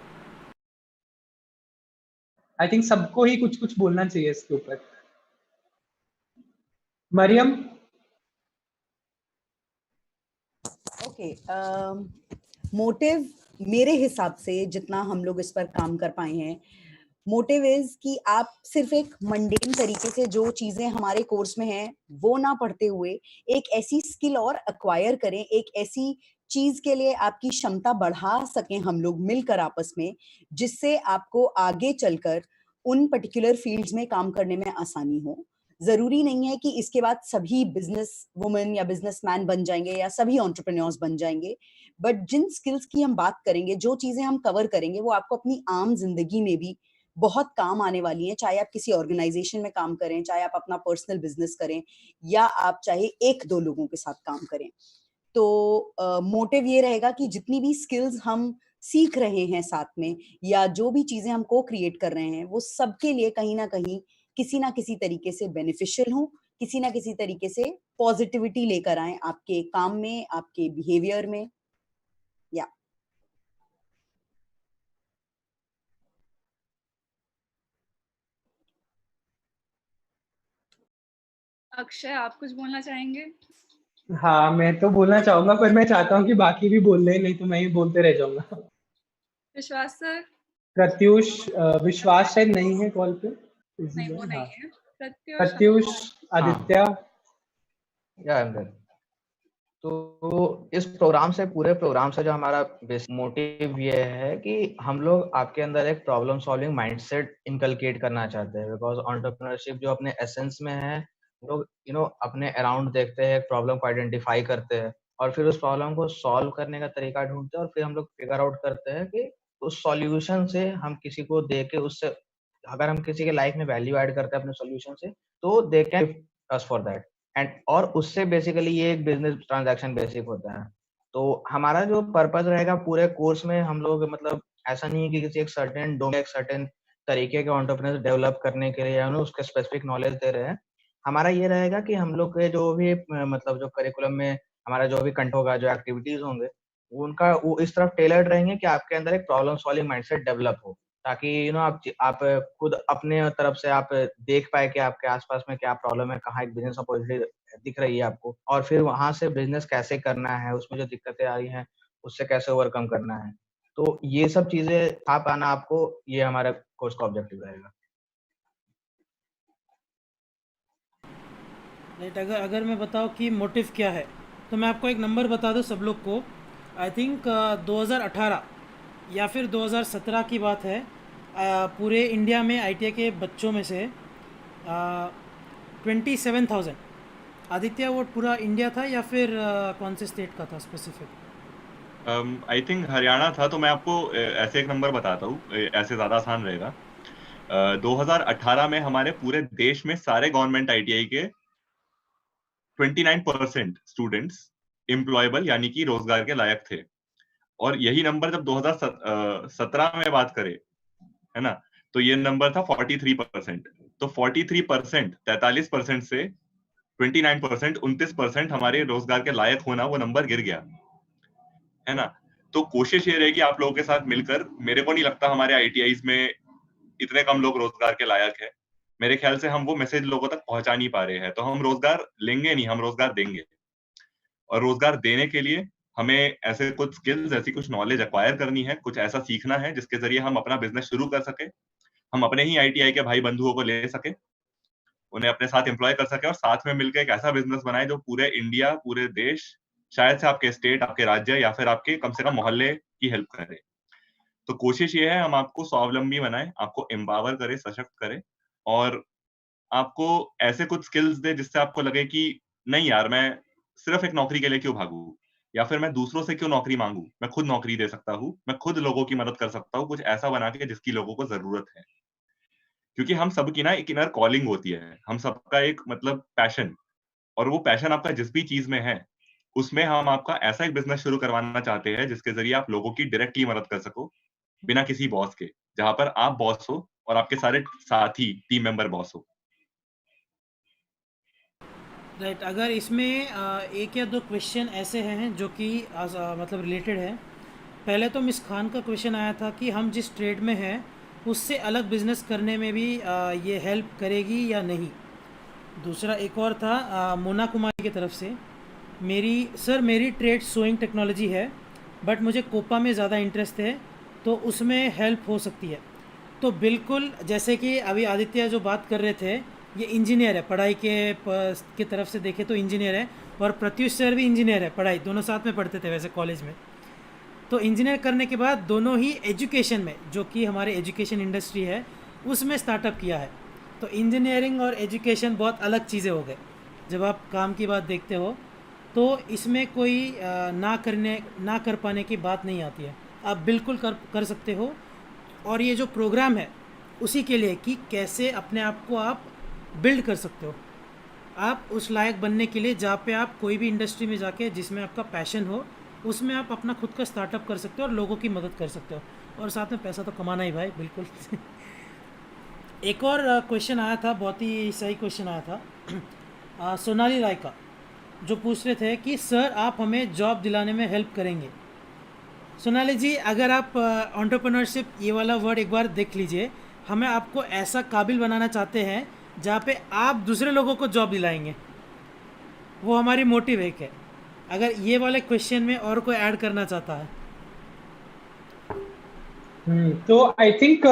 I think सबको ही कुछ कुछ बोलना चाहिए इसके ऊपर। मरियम। ओके, मोटिव मेरे हिसाब से जितना हम लोग इस पर काम कर पाए हैं, मोटिव इज कि आप सिर्फ एक मंडेन तरीके से जो चीजें हमारे कोर्स में हैं वो ना पढ़ते हुए एक ऐसी स्किल और एक्वायर करें, एक ऐसी चीज के लिए आपकी क्षमता बढ़ा सकें हम लोग मिलकर आपस में, जिससे आपको आगे चलकर उन पर्टिकुलर फील्ड्स में काम करने में आसानी हो। जरूरी नहीं है कि इसके बाद सभी बिजनेस वुमेन या बिजनेसमैन बन जाएंगे या सभी एंटरप्रेन्योर्स बन जाएंगे, बट जिन स्किल्स की हम बात करेंगे, जो चीजें हम कवर करेंगे, वो आपको अपनी आम जिंदगी में भी बहुत काम आने वाली हैं। चाहे आप किसी ऑर्गेनाइजेशन में काम करें, चाहे आप अपना पर्सनल बिजनेस करें, या आप चाहे एक दो लोगों के साथ काम करें। तो मोटिव ये रहेगा कि जितनी भी स्किल्स हम सीख रहे हैं साथ में, या जो भी चीजें हम को क्रिएट कर रहे हैं, वो सबके लिए कहीं ना कहीं किसी ना किसी तरीके से बेनिफिशियल हो, किसी ना किसी तरीके से पॉजिटिविटी लेकर आए आपके काम में, आपके बिहेवियर में। या अक्षय, आप कुछ बोलना चाहेंगे? हाँ, मैं तो बोलना चाहूंगा, पर मैं चाहता हूँ कि बाकी भी बोल लें, नहीं तो मैं ही बोलते रह जाऊंगा। विश्वास सर? प्रत्युष, विश्वास शायद नहीं है कॉल पे। नहीं, वो नहीं हाँ, है। प्रत्युष, प्रत्युष, हाँ। आदित्य। या अंदर तो इस प्रोग्राम से, पूरे प्रोग्राम से जो हमारा बेसिक मोटिव ये है कि हम लोग आपके अंदर एक प्रॉब्लम सॉल्विंग माइंडसेट इनकलकेट करना चाहते हैं। बिकॉज एंटरप्रेन्योरशिप जो अपने एसेंस में है, लोग अपने अराउंड देखते हैं, प्रॉब्लम को आइडेंटिफाई करते हैं और फिर उस प्रॉब्लम को सॉल्व करने का तरीका ढूंढते हैं, और फिर हम लोग फिगर आउट करते हैं कि उस सॉल्यूशन से हम किसी को दे के, उससे अगर हम किसी के लाइफ में वैल्यू ऐड करते हैं अपने सॉल्यूशन से, तो they can us for that. And और उससे बेसिकली ये एक बिजनेस ट्रांजैक्शन बेसिक होता है। तो हमारा जो पर्पस रहेगा पूरे कोर्स में, हम लोग मतलब ऐसा नहीं है कि किसी एक सर्टेन डोमेन, एक सर्टेन तरीके के एंटरप्रेन्योर डेवलप करने के लिए उसके स्पेसिफिक नॉलेज दे रहे हैं। हमारा ये रहेगा कि हम लोग के जो भी मतलब जो करिकुलम में हमारा जो भी कंटेंट होगा, जो एक्टिविटीज होंगे, उनका वो इस तरफ टेलर्ड रहेंगे कि आपके अंदर एक प्रॉब्लम सॉल्विंग माइंडसेट डेवलप हो, ताकि आप खुद अपने तरफ से आप देख पाए कि आपके आसपास में क्या प्रॉब्लम है, कहाँ एक बिजनेस अपॉर्चुनिटी दिख रही है आपको, और फिर वहां से बिजनेस कैसे करना है, उसमें जो दिक्कतें आ रही हैं उससे कैसे ओवरकम करना है। तो ये सब चीजें आ पाना आपको, ये हमारा कोर्स का ऑब्जेक्टिव रहेगा। राइट, अगर मैं बताऊँ कि मोटिव क्या है, तो मैं आपको एक नंबर बता दूँ सब लोग को। आई थिंक 2018 या फिर 2017 की बात है। पूरे इंडिया में ITI के बच्चों में से 27,000। आदित्य, वो पूरा इंडिया था या फिर कौन से स्टेट का था स्पेसिफिक? आई थिंक हरियाणा था। तो मैं आपको ऐसे एक नंबर बताता हूँ, ऐसे ज्यादा आसान रहेगा। 2018 में हमारे पूरे देश में सारे गवर्नमेंट ITI के 29% स्टूडेंट्स एम्प्लॉयबल यानी कि रोजगार के लायक थे। और यही नंबर जब 2017 में बात करें, है ना, तो ये नंबर था 43%। तो 43%, 43% से 29%, 29% हमारे रोजगार के लायक होना, वो नंबर गिर गया, है ना। तो कोशिश ये रहेगी आप लोगों के साथ मिलकर। मेरे को नहीं लगता हमारे ITIs में इतने कम लोग रोजगार के लायक है। मेरे ख्याल से हम वो मैसेज लोगों तक पहुंचा नहीं पा रहे हैं। तो हम रोजगार लेंगे नहीं, हम रोजगार देंगे। और रोजगार देने के लिए हमें ऐसे कुछ स्किल्स, ऐसी कुछ नॉलेज एक्वायर करनी है, कुछ ऐसा सीखना है जिसके जरिए हम अपना बिजनेस शुरू कर सके, हम अपने ही ITI के भाई बंधुओं को ले सके, उन्हें अपने साथ एम्प्लॉय कर सके, और साथ में मिलकर एक ऐसा बिजनेस बनाए जो पूरे इंडिया, पूरे देश, शायद से आपके स्टेट, आपके राज्य, या फिर आपके कम से कम मोहल्ले की हेल्प करे। तो कोशिश ये है हम आपको स्वावलंबी बनाएं, आपको एम्पावर करें, सशक्त करें और आपको ऐसे कुछ स्किल्स दे जिससे आपको लगे कि नहीं यार, मैं सिर्फ एक नौकरी के लिए क्यों भागूं, या फिर मैं दूसरों से क्यों नौकरी मांगू, मैं खुद नौकरी दे सकता हूँ, मैं खुद लोगों की मदद कर सकता हूँ, कुछ ऐसा बना के जिसकी लोगों को जरूरत है। क्योंकि हम सबकी ना एक इनर कॉलिंग होती है, हम सबका एक मतलब पैशन, और वो पैशन आपका जिस भी चीज में है, उसमें हम आपका ऐसा एक बिजनेस शुरू करवाना चाहते हैं जिसके जरिए आप लोगों की डायरेक्टली मदद कर सको, बिना किसी बॉस के, जहां पर आप बॉस हो और आपके सारे साथी टीम मेंबर बॉस हो। राइट, अगर इसमें एक या दो क्वेश्चन ऐसे हैं जो कि मतलब रिलेटेड है। पहले तो मिस खान का क्वेश्चन आया था कि हम जिस ट्रेड में हैं उससे अलग बिजनेस करने में भी ये हेल्प करेगी या नहीं। दूसरा एक और था मोना कुमारी की तरफ से, मेरी ट्रेड सोइंग टेक्नोलॉजी है बट मुझे कोपा में ज़्यादा इंटरेस्ट है, तो उसमें हेल्प हो सकती है। तो बिल्कुल, जैसे कि अभी आदित्य जो बात कर रहे थे, ये इंजीनियर है, पढ़ाई के तरफ से देखे तो इंजीनियर है, और प्रत्युष सर भी इंजीनियर है, पढ़ाई दोनों साथ में पढ़ते थे वैसे कॉलेज में। तो इंजीनियर करने के बाद दोनों ही एजुकेशन में, जो कि हमारे एजुकेशन इंडस्ट्री है, उसमें स्टार्टअप किया है। तो इंजीनियरिंग और एजुकेशन बहुत अलग चीज़ें हो गए जब आप काम की बात देखते हो, तो इसमें कोई ना कर पाने की बात नहीं आती है। आप बिल्कुल कर सकते हो। और ये जो प्रोग्राम है उसी के लिए कि कैसे अपने आप को आप बिल्ड कर सकते हो, आप उस लायक बनने के लिए जहाँ पे आप कोई भी इंडस्ट्री में जाके जिसमें आपका पैशन हो, उसमें आप अपना खुद का स्टार्टअप कर सकते हो और लोगों की मदद कर सकते हो, और साथ में पैसा तो कमाना ही भाई, बिल्कुल। एक और क्वेश्चन आया था, बहुत ही सही क्वेश्चन आया था सोनाली राय का, जो पूछ रहे थे कि सर आप हमें जॉब दिलाने में हेल्प करेंगे। सोनाली जी, अगर आप एंटरप्रेन्योरशिप ये वाला वर्ड एक बार देख लीजिए, हमें आपको ऐसा काबिल बनाना चाहते हैं जहाँ पे आप दूसरे लोगों को जॉब दिलाएंगे, वो हमारी मोटिव एक है। अगर ये वाले क्वेश्चन में और कोई ऐड करना चाहता है। तो आई थिंक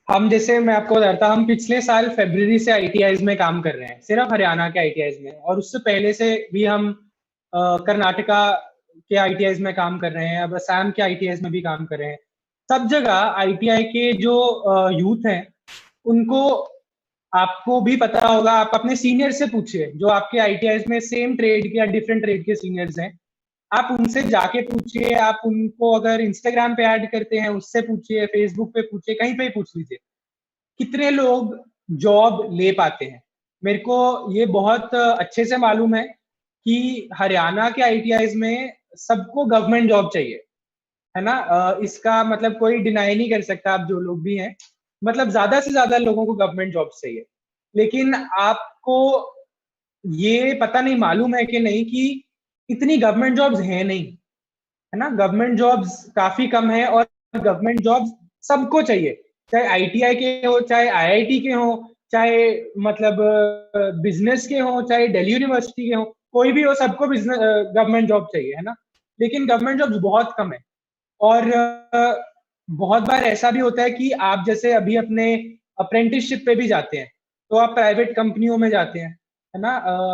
हम, जैसे मैं आपको बता था, हम पिछले साल फरवरी से आईटीआईज में काम कर रहे हैं, सिर्फ हरियाणा के आईटीआईज में, और उससे पहले से भी हम कर्नाटका के आईटीआईज में काम कर रहे हैं, अब असम के आईटीआईज में भी काम कर रहे हैं। सब जगह आईटीआई के जो यूथ हैं उनको, आपको भी पता होगा, आप अपने सीनियर से पूछिए जो आपके आईटीआईज में सेम ट्रेड के या डिफरेंट ट्रेड के सीनियर्स हैं, आप उनसे जाके पूछिए, आप उनको अगर इंस्टाग्राम पे ऐड करते हैं उससे पूछिए, फेसबुक पे पूछिए, कहीं पे ही पूछ लीजिए, कितने लोग जॉब ले पाते हैं। मेरे को ये बहुत अच्छे से मालूम है कि हरियाणा के आईटीआईज में सबको गवर्नमेंट जॉब चाहिए, है ना। इसका मतलब कोई डिनाई नहीं कर सकता, आप जो लोग भी हैं, मतलब ज्यादा से ज्यादा लोगों को गवर्नमेंट जॉब चाहिए। लेकिन आपको ये पता नहीं, मालूम है कि नहीं, कि इतनी गवर्नमेंट जॉब्स हैं नहीं, है ना। गवर्नमेंट जॉब्स काफी कम है, और गवर्नमेंट जॉब्स सबको चाहिए, चाहे आईटीआई के हो, चाहे आईआईटी के हो, चाहे मतलब बिजनेस के हो, चाहे दिल्ली यूनिवर्सिटी के हो, कोई भी हो, सबको बिजनेस गवर्नमेंट जॉब चाहिए, है ना। लेकिन गवर्नमेंट जॉब्स बहुत कम है। और बहुत बार ऐसा भी होता है कि आप जैसे अभी अपने अप्रेंटिसशिप पे भी जाते हैं, तो आप प्राइवेट कंपनियों में जाते हैं, है ना।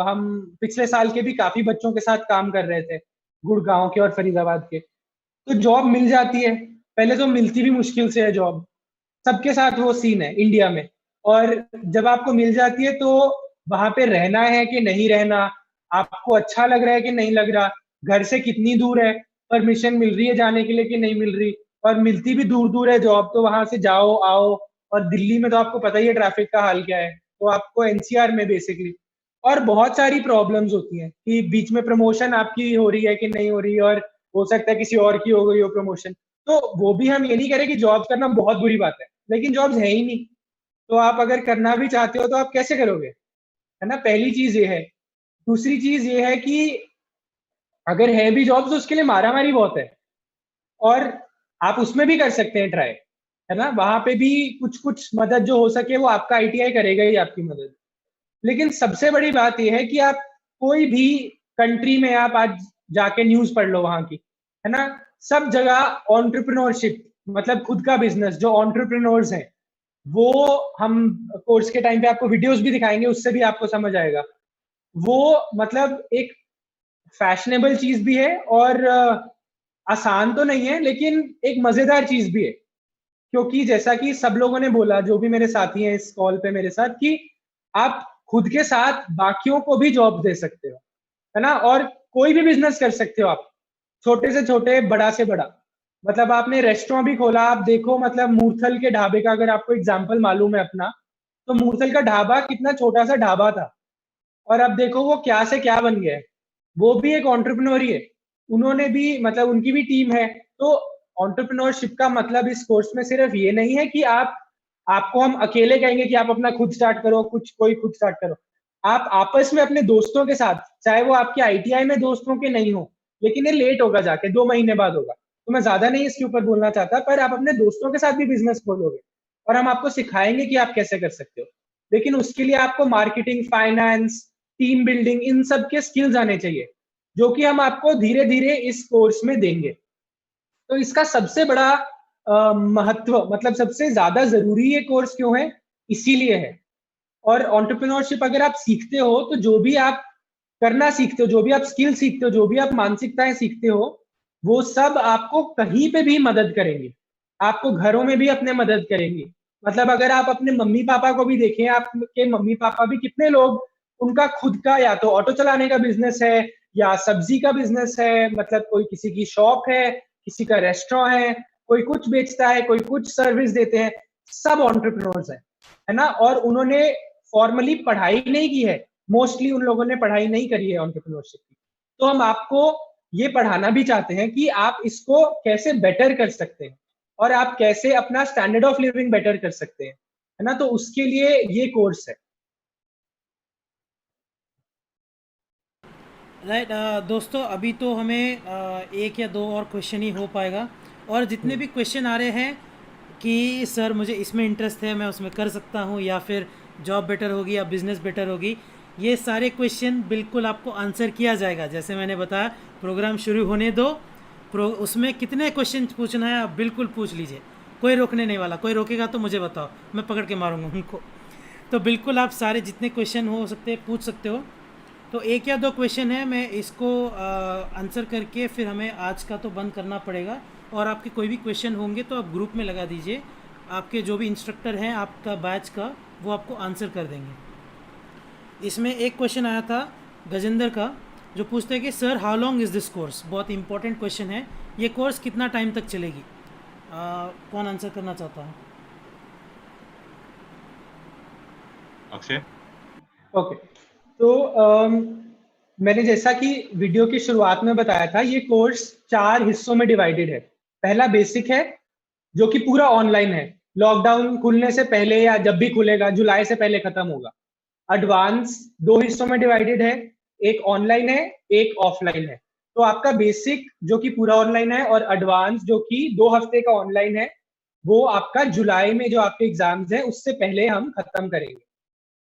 हम पिछले साल के भी काफी बच्चों के साथ काम कर रहे थे, गुड़गांव के और फरीदाबाद के। तो जॉब मिल जाती है, पहले तो मिलती भी मुश्किल से है जॉब, सबके साथ वो सीन है इंडिया में। और जब आपको मिल जाती है तो वहां पे रहना है कि नहीं रहना, आपको अच्छा लग रहा है कि नहीं लग रहा, घर से कितनी दूर है, परमिशन मिल रही है जाने के लिए कि नहीं मिल रही, और मिलती भी दूर दूर है जॉब, तो वहां से जाओ आओ। और दिल्ली में तो आपको पता ही है ट्रैफिक का हाल क्या है, तो आपको एनसीआर में बेसिकली, और बहुत सारी प्रॉब्लम्स होती हैं कि बीच में प्रमोशन आपकी हो रही है कि नहीं हो रही, और हो सकता है किसी और की हो गई हो प्रमोशन। तो वो भी हम ये नहीं करें कि जॉब करना बहुत बुरी बात है, लेकिन जॉब्स है ही नहीं, तो आप अगर करना भी चाहते हो तो आप कैसे करोगे, है ना। पहली चीज ये है। दूसरी चीज ये है कि अगर है भी जॉब्स तो उसके लिए मारामारी बहुत है, और आप उसमें भी कर सकते हैं ट्राई, है ना। वहां पे भी कुछ कुछ मदद जो हो सके वो आपका आईटीआई करेगा ही आपकी मदद। लेकिन सबसे बड़ी बात यह है कि आप कोई भी कंट्री में आप आज जाके न्यूज पढ़ लो वहां की, है ना। सब जगह एंटरप्रेन्योरशिप, मतलब खुद का बिजनेस, जो एंटरप्रेन्योर्स हैं, वो हम कोर्स के टाइम पे आपको वीडियोस भी दिखाएंगे, उससे भी आपको समझ आएगा। वो मतलब एक फैशनेबल चीज भी है, और आसान तो नहीं है, लेकिन एक मजेदार चीज भी है, क्योंकि जैसा कि सब लोगों ने बोला, जो भी मेरे साथी हैं इस कॉल पे मेरे साथ, कि आप खुद के साथ बाकियों को भी जॉब दे सकते हो, है ना, और कोई भी बिजनेस कर सकते हो आप, छोटे से छोटे, बड़ा से बड़ा। मतलब आपने रेस्टोरेंट भी खोला, आप देखो, मतलब मूर्थल के ढाबे का अगर आपको एग्जाम्पल मालूम है अपना, तो मूर्थल का ढाबा कितना छोटा सा ढाबा था, और अब देखो वो क्या से क्या बन गया है। वो भी एक एंटरप्रेन्योर ही है, उन्होंने भी, मतलब उनकी भी टीम है। तो एंटरप्रेन्योरशिप का मतलब इस कोर्स में सिर्फ ये नहीं है कि आपको हम अकेले कहेंगे कि आप अपना खुद स्टार्ट करो, कोई खुद स्टार्ट करो। आप आपस में अपने दोस्तों के साथ, चाहे वो आपके आईटीआई में दोस्तों के नहीं हो, लेकिन ये लेट होगा, जाके 2 महीने बाद होगा, तो मैं ज्यादा नहीं इसके ऊपर बोलना चाहता, पर आप अपने दोस्तों के साथ भी बिजनेस खोलोगे और हम आपको सिखाएंगे कि आप कैसे कर सकते हो। लेकिन उसके लिए आपको मार्केटिंग, फाइनेंस, टीम बिल्डिंग, इन सब के स्किल्स आने चाहिए, जो कि हम आपको धीरे धीरे इस कोर्स में देंगे। तो इसका सबसे बड़ा महत्व, मतलब सबसे ज्यादा जरूरी ये कोर्स क्यों है, इसीलिए है। और एंटरप्रेन्योरशिप अगर आप सीखते हो, तो जो भी आप करना सीखते हो, जो भी आप स्किल सीखते हो, जो भी आप मानसिकताएं सीखते हो, वो सब आपको कहीं पे भी मदद करेंगी, आपको घरों में भी अपने मदद करेंगी। मतलब अगर आप अपने मम्मी पापा को भी देखें, आपके मम्मी पापा भी, कितने लोग, उनका खुद का या तो ऑटो चलाने का बिजनेस है, या सब्जी का बिजनेस है, मतलब कोई किसी की शॉप है, किसी का रेस्टोरेंट है, कोई कुछ बेचता है, कोई कुछ सर्विस देते हैं, सब एंटरप्रेन्योर्स है ना। और उन्होंने फॉर्मली पढ़ाई नहीं की है, मोस्टली उन लोगों ने पढ़ाई नहीं करी है एंटरप्रेन्योरशिप की। तो हम आपको ये पढ़ाना भी चाहते हैं कि आप इसको कैसे बेटर कर सकते हैं, और आप कैसे अपना स्टैंडर्ड ऑफ लिविंग बेटर कर सकते हैं, है ना। तो उसके लिए ये कोर्स है। राइट। दोस्तों, अभी तो हमें एक या दो और क्वेश्चन ही हो पाएगा, और जितने भी क्वेश्चन आ रहे हैं कि सर मुझे इसमें इंटरेस्ट है, मैं उसमें कर सकता हूँ, या फिर जॉब बेटर होगी या बिज़नेस बेटर होगी, ये सारे क्वेश्चन बिल्कुल आपको आंसर किया जाएगा। जैसे मैंने बताया, प्रोग्राम शुरू होने दो, उसमें कितने क्वेश्चन पूछना है आप बिल्कुल पूछ लीजिए, कोई रोकने नहीं वाला। कोई रोकेगा तो मुझे बताओ, मैं पकड़ के मारूंगा उनको। तो बिल्कुल आप सारे जितने क्वेश्चन हो सकते पूछ सकते हो। तो एक या दो क्वेश्चन है, मैं इसको आंसर करके फिर हमें आज का तो बंद करना पड़ेगा, और आपके कोई भी क्वेश्चन होंगे तो आप ग्रुप में लगा दीजिए, आपके जो भी इंस्ट्रक्टर हैं आपका बैच का, वो आपको आंसर कर देंगे। इसमें एक क्वेश्चन आया था गजेंद्र का, जो पूछते हैं कि sir how long is this course. बहुत इंपॉर्टेंट क्वेश्चन है, ये कोर्स कितना टाइम तक चलेगी? कौन आंसर करना चाहता है? अक्षय। ओके, तो मैंने जैसा कि वीडियो की शुरुआत में बताया था, ये कोर्स 4 हिस्सों में डिवाइडेड है। पहला बेसिक है, जो कि पूरा ऑनलाइन है, लॉकडाउन खुलने से पहले या जब भी खुलेगा, जुलाई से पहले खत्म होगा। एडवांस 2 हिस्सों में डिवाइडेड है, एक ऑनलाइन है, एक ऑफलाइन है। तो आपका बेसिक जो कि पूरा ऑनलाइन है, और एडवांस जो कि 2 हफ्ते का ऑनलाइन है, वो आपका जुलाई में जो आपके एग्जाम्स हैं उससे पहले हम खत्म करेंगे।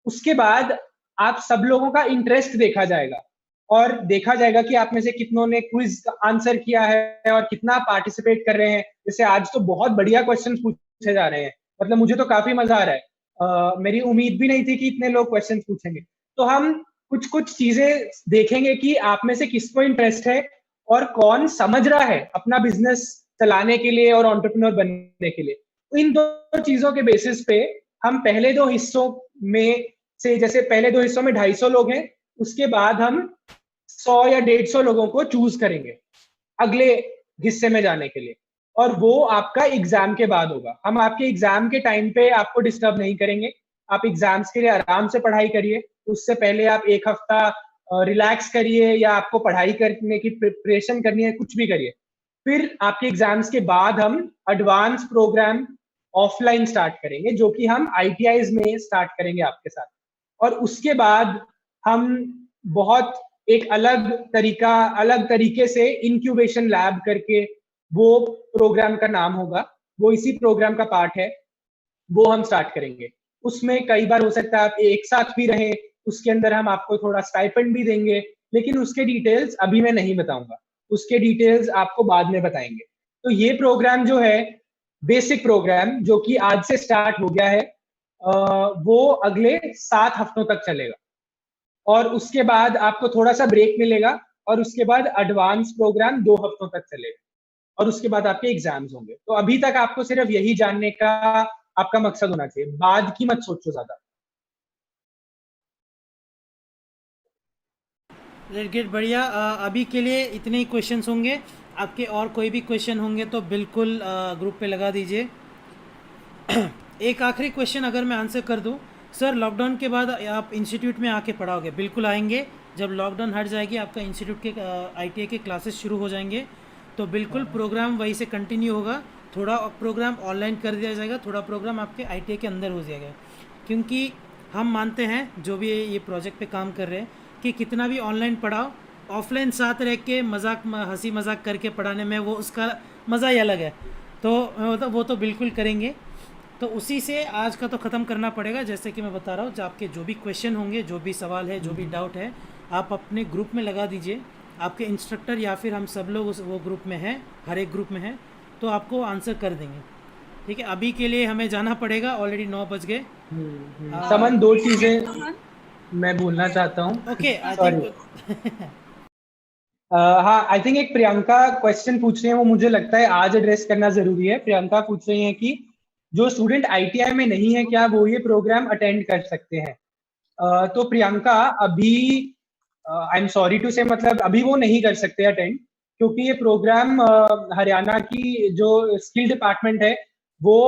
उसके बाद आप सब लोगों का इंटरेस्ट देखा जाएगा, और देखा जाएगा कि आप में से कितनों ने क्विज आंसर किया है और कितना पार्टिसिपेट कर रहे हैं। जैसे आज तो बहुत बढ़िया क्वेश्चंस पूछे जा रहे हैं, मतलब मुझे तो काफी मजा आ रहा है। मेरी उम्मीद भी नहीं थी कि इतने लोग क्वेश्चंस पूछेंगे। तो हम कुछ कुछ चीजें देखेंगे कि आप में से किसको इंटरेस्ट है, और कौन समझ रहा है अपना बिजनेस चलाने के लिए और एंटरप्रेन्योर बनने के लिए। इन दो चीजों के बेसिस पे हम पहले 2 हिस्सों में से, जैसे पहले 2 हिस्सों में 250 लोग हैं, उसके बाद हम 100 या 150 लोगों को चूज करेंगे अगले हिस्से में जाने के लिए, और वो आपका एग्जाम के बाद होगा। हम आपके एग्जाम के टाइम पे आपको डिस्टर्ब नहीं करेंगे, आप एग्जाम्स के लिए आराम से पढ़ाई करिए। उससे पहले आप 1 हफ्ता रिलैक्स करिए, या आपको पढ़ाई करने की प्रिपरेशन करनी है, कुछ भी करिए। फिर आपके एग्जाम्स के बाद हम एडवांस प्रोग्राम ऑफलाइन स्टार्ट करेंगे, जो कि हम आईटीआईज में स्टार्ट करेंगे आपके साथ। और उसके बाद हम बहुत एक अलग तरीके से इंक्यूबेशन लैब करके, वो प्रोग्राम का नाम होगा, वो इसी प्रोग्राम का पार्ट है, वो हम स्टार्ट करेंगे। उसमें कई बार हो सकता है आप एक साथ भी रहें, उसके अंदर हम आपको थोड़ा स्टाइपेंड भी देंगे, लेकिन उसके डिटेल्स अभी मैं नहीं बताऊंगा, उसके डिटेल्स आपको बाद में बताएंगे। तो ये प्रोग्राम जो है, बेसिक प्रोग्राम, जो कि आज से स्टार्ट हो गया है, वो अगले 7 हफ्तों तक चलेगा, और उसके बाद आपको थोड़ा सा ब्रेक मिलेगा, और उसके बाद एडवांस प्रोग्राम 2 हफ्तों तक चलेगा। और उसके बाद आपके एग्जाम्स होंगे। तो अभी तक आपको सिर्फ यही जानने का आपका मकसद होना चाहिए, बाद की मत सोचो ज्यादा। गेट बढ़िया। अभी के लिए इतने ही क्वेश्चंस होंगे। आपके और कोई भी क्वेश्चन होंगे तो बिल्कुल ग्रुप पे लगा दीजिए। एक आखिरी क्वेश्चन अगर मैं आंसर कर दूं, सर लॉकडाउन के बाद आप इंस्टीट्यूट में आके पढ़ाओगे? बिल्कुल आएंगे। जब लॉकडाउन हट जाएगी, आपका इंस्टीट्यूट के आईटीआई के क्लासेस शुरू हो जाएंगे, तो बिल्कुल प्रोग्राम वहीं से कंटिन्यू होगा। थोड़ा प्रोग्राम ऑनलाइन कर दिया जाएगा, थोड़ा प्रोग्राम आपके आईटीआई के अंदर हो जाएगा। क्योंकि हम मानते हैं, जो भी ये प्रोजेक्ट पे काम कर रहे हैं, कि कितना भी ऑनलाइन पढ़ाओ, ऑफलाइन साथ रह के मजाक हंसी मजाक करके पढ़ाने में वो उसका मज़ा ही अलग है। तो वो तो बिल्कुल करेंगे। तो उसी से आज का तो ख़त्म करना पड़ेगा। जैसे कि मैं बता रहा हूँ, जो आपके जो भी क्वेश्चन होंगे, जो भी सवाल है, जो भी डाउट है, आप अपने ग्रुप में लगा दीजिए। आपके इंस्ट्रक्टर या फिर हम सब लोग वो ग्रुप में हैं, हर एक ग्रुप में हैं, तो आपको आंसर कर देंगे। ठीक है, अभी के लिए हमें जाना पड़ेगा, ऑलरेडी 9 बज गए। समन, दो चीजें मैं बोलना चाहता हूँ। Okay, sorry. हाँ, आई थिंक एक प्रियंका क्वेश्चन पूछ रही है, वो मुझे लगता है आज एड्रेस करना जरूरी है। प्रियंका पूछ रही है कि जो स्टूडेंट आईटीआई में नहीं है, क्या वो ये प्रोग्राम अटेंड कर सकते हैं? तो प्रियंका, अभी आई एम सॉरी टू से, मतलब अभी वो नहीं कर सकते अटेंड, क्योंकि ये प्रोग्राम हरियाणा की जो स्किल डिपार्टमेंट है वो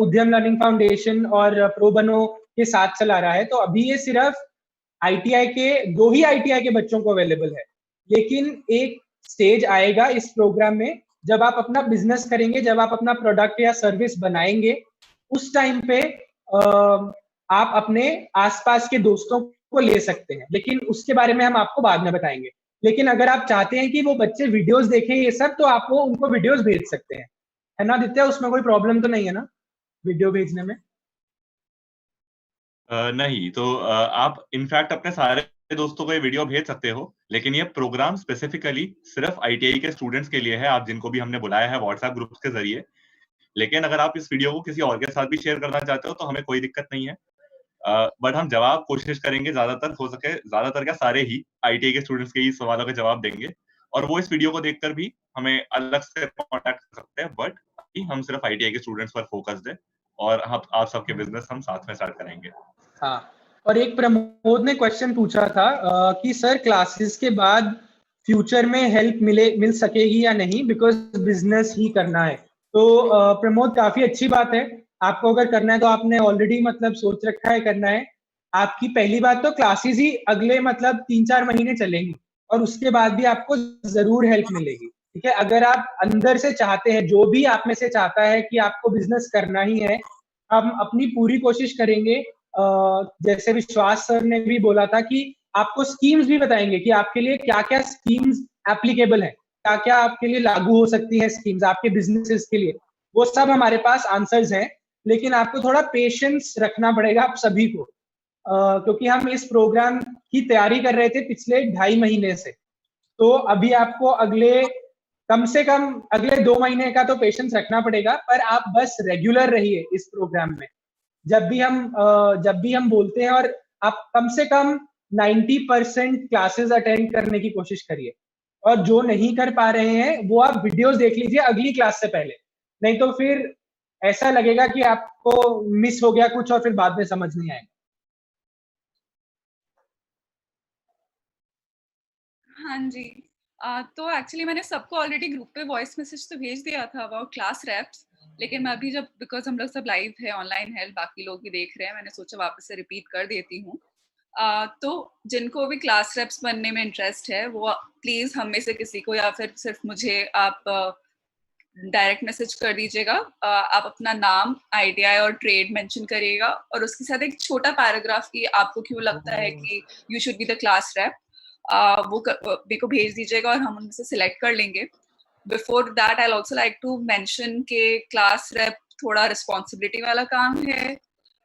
उद्यम लर्निंग फाउंडेशन और प्रो बनो के साथ चला रहा है। तो अभी ये सिर्फ आईटीआई के, 2 ही आईटीआई के बच्चों को अवेलेबल है। लेकिन एक स्टेज आएगा इस प्रोग्राम में, जब आप अपना बिजनेस करेंगे, जब आप अपना प्रोडक्ट या सर्विस बनाएंगे, उस टाइम पे आप अपने आसपास के दोस्तों को ले सकते हैं। लेकिन उसके बारे में हम आपको बाद में बताएंगे। लेकिन अगर आप चाहते हैं कि वो बच्चे वीडियोस देखें ये सब, तो आप वो उनको वीडियोस भेज सकते हैं, है ना दित्या? उसमें कोई प्रॉब्लम तो नहीं है ना वीडियो भेजने में? नहीं, तो आप इनफैक्ट अपने सारे दोस्तों को ये वीडियो भेज सकते हो, लेकिन ये प्रोग्राम स्पेसिफिकली सिर्फ आईटीआई के स्टूडेंट्स के लिए है, आप जिनको भी हमने बुलाया है व्हाट्सएप ग्रुप के जरिए। लेकिन अगर आप इस वीडियो को किसी और के साथ भी शेयर करना चाहते हो तो हमें कोई दिक्कत नहीं है। बट हम जवाब कोशिश करेंगे, ज्यादातर हो सके, ज्यादातर क्या सारे ही आईटीआई के स्टूडेंट्स के ही सवालों के जवाब देंगे, और वो इस वीडियो को देखकर भी हमें अलग से कॉन्टेक्ट कर सकते हैं। बट हम सिर्फ आईटीआई के स्टूडेंट्स पर फोकस्ड है, और आप सबके बिजनेस हम साथ में स्टार्ट करेंगे। हाँ, और एक प्रमोद ने क्वेश्चन पूछा था कि सर क्लासेस के बाद फ्यूचर में हेल्प मिल सकेगी या नहीं, बिकॉज बिजनेस ही करना है। तो प्रमोद, काफी अच्छी बात है। आपको अगर करना है तो आपने ऑलरेडी मतलब सोच रखा है करना है। आपकी पहली बात तो क्लासेस ही अगले मतलब 3-4 महीने चलेंगी, और उसके बाद भी आपको जरूर हेल्प मिलेगी। ठीक है, अगर आप अंदर से चाहते हैं, जो भी आप में से चाहता है कि आपको बिजनेस करना ही है, हम अपनी पूरी कोशिश करेंगे। जैसे विश्वास सर ने भी बोला था कि आपको स्कीम्स भी बताएंगे कि आपके लिए क्या क्या स्कीम्स एप्लीकेबल है, क्या क्या आपके लिए लागू हो सकती है स्कीम्स आपके बिजनेसेस के लिए। वो सब हमारे पास आंसर्स हैं, लेकिन आपको थोड़ा पेशेंस रखना पड़ेगा आप सभी को, क्योंकि हम इस प्रोग्राम की तैयारी कर रहे थे पिछले 2.5 महीने से। तो अभी आपको अगले कम से कम अगले 2 महीने का तो पेशेंस रखना पड़ेगा, पर आप बस रेगुलर रहिए इस प्रोग्राम में। जब भी हम बोलते हैं, और आप कम से कम 90% क्लासेस अटेंड करने की कोशिश करिए, और जो नहीं कर पा रहे हैं वो आप वीडियोस देख लीजिए अगली क्लास से पहले। नहीं तो फिर ऐसा लगेगा कि आपको मिस हो गया कुछ, और फिर बाद में समझ नहीं आएगा। हाँ जी। तो एक्चुअली मैंने सबको ऑलरेडी ग्रुप पे वॉइस मैसेज तो भेज दिया था अबाउट क्लास रेप्स, लेकिन मैं अभी जब, बिकॉज हम लोग सब लाइव है, ऑनलाइन है, बाकी लोग भी देख रहे हैं, मैंने सोचा वापस से रिपीट कर देती हूँ। तो जिनको भी क्लास रेप्स बनने में इंटरेस्ट है, वो प्लीज हम में से किसी को या फिर सिर्फ मुझे आप डायरेक्ट मैसेज कर दीजिएगा। आप अपना नाम, आईटीआई और ट्रेड मेंशन करिएगा, और उसके साथ एक छोटा पैराग्राफ कि आपको क्यों लगता है कि you should be the class rape, वो मेरे को भेज दीजिएगा, और हम उनमें से सिलेक्ट कर लेंगे। Before that I also like to mention के क्लास रेप थोड़ा रिस्पॉन्सिबिलिटी वाला काम है,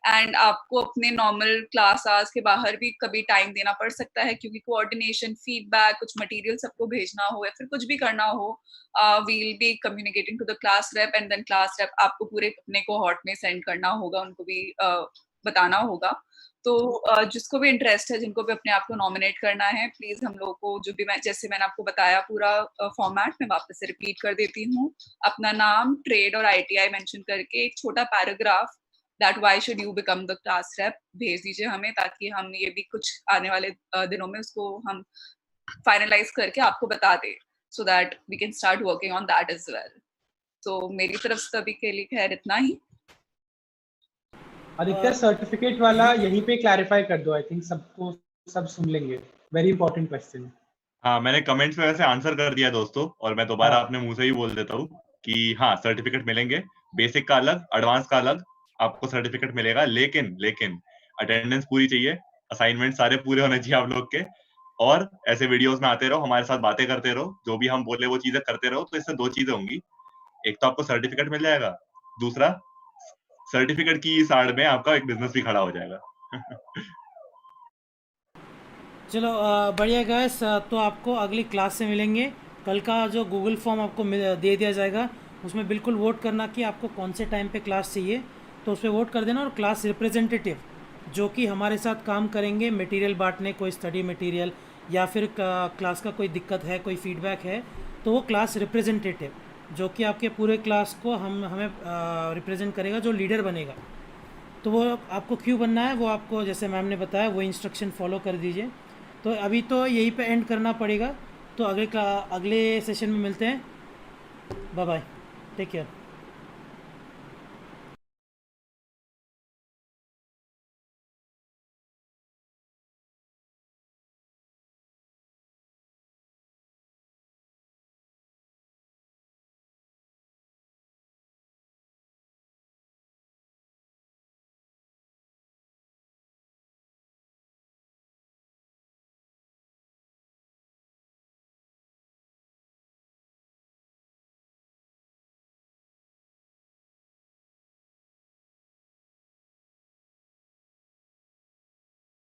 एंड आपको अपने नॉर्मल क्लास आवर्स के बाहर भी कभी टाइम देना पड़ सकता है, क्योंकि कोऑर्डिनेशन, फीडबैक, कुछ मटेरियल सबको भेजना हो या फिर कुछ भी करना हो, we'll be communicating to the class rep, and then class rep आपको पूरे अपने कोहॉर्ट में सेंड करना होगा, उनको भी बताना होगा। तो जिसको भी इंटरेस्ट है, जिनको भी अपने आप को नॉमिनेट करना है, प्लीज हम लोगों को जो भी जैसे मैंने आपको बताया पूरा फॉर्मेट मैं वापस से रिपीट कर देती हूँ। अपना नाम, ट्रेड और ITI मेंशन करके एक छोटा paragraph that why should you become the class rape भेज दीजिए हमें, ताकि हम ये भी कुछ आने वाले दिनों में उसको हम फाइनलाइज करके आपको बता दें, so that we can start working on that as well. तो मेरी तरफ से अभी के लिए खैर इतना ही। आदित्य, सर्टिफिकेट वाला यहीं पे क्लैरिफाई कर दो, आई थिंक सबको सब सुन लेंगे, वेरी इंपॉर्टेंट क्वेश्चन। हाँ, मैंने कमेंट्स में वैसे आंसर कर दिया दोस्तों, और मैं दोबारा हाँ। अपने मुंह से ही बोल देता हूँ कि हाँ, सर्टिफिकेट मिलेंगे, बेसिक का अलग, एडवांस का अलग, आपको सर्टिफिकेट मिलेगा। लेकिन अटेंडेंस पूरी चाहिए, असाइनमेंट सारे पूरे होने चाहिए आप लोग के, और ऐसे वीडियोस में आते रहो, हमारे साथ बातें करते रहो, जो भी हम बोले वो चीजें करते रहो। तो इससे दो चीजें होंगी, एक तो आपको सर्टिफिकेट मिल जाएगा, दूसरा सर्टिफिकेट की इस आड़ में आपका एक बिजनेस भी खड़ा हो जाएगा। चलो बढ़िया गैस, तो आपको अगली क्लास से मिलेंगे। कल का जो गूगल फॉर्म आपको दे दिया जाएगा, उसमें बिल्कुल वोट करना कि आपको कौन से टाइम पे क्लास चाहिए, तो उस पर वोट कर देना। और क्लास रिप्रेजेंटेटिव जो कि हमारे साथ काम करेंगे मटेरियल बांटने, कोई स्टडी मटेरियल या फिर क्लास का कोई दिक्कत है, कोई फीडबैक है, तो वो क्लास रिप्रेजेंटेटिव जो कि आपके पूरे क्लास को हमें रिप्रेजेंट करेगा, जो लीडर बनेगा। तो वो आपको क्यों बनना है, वो आपको जैसे मैम ने बताया वो इंस्ट्रक्शन फॉलो कर दीजिए। तो अभी तो यहीं पे एंड करना पड़ेगा, तो अगले सेशन में मिलते हैं। Bye bye, take care.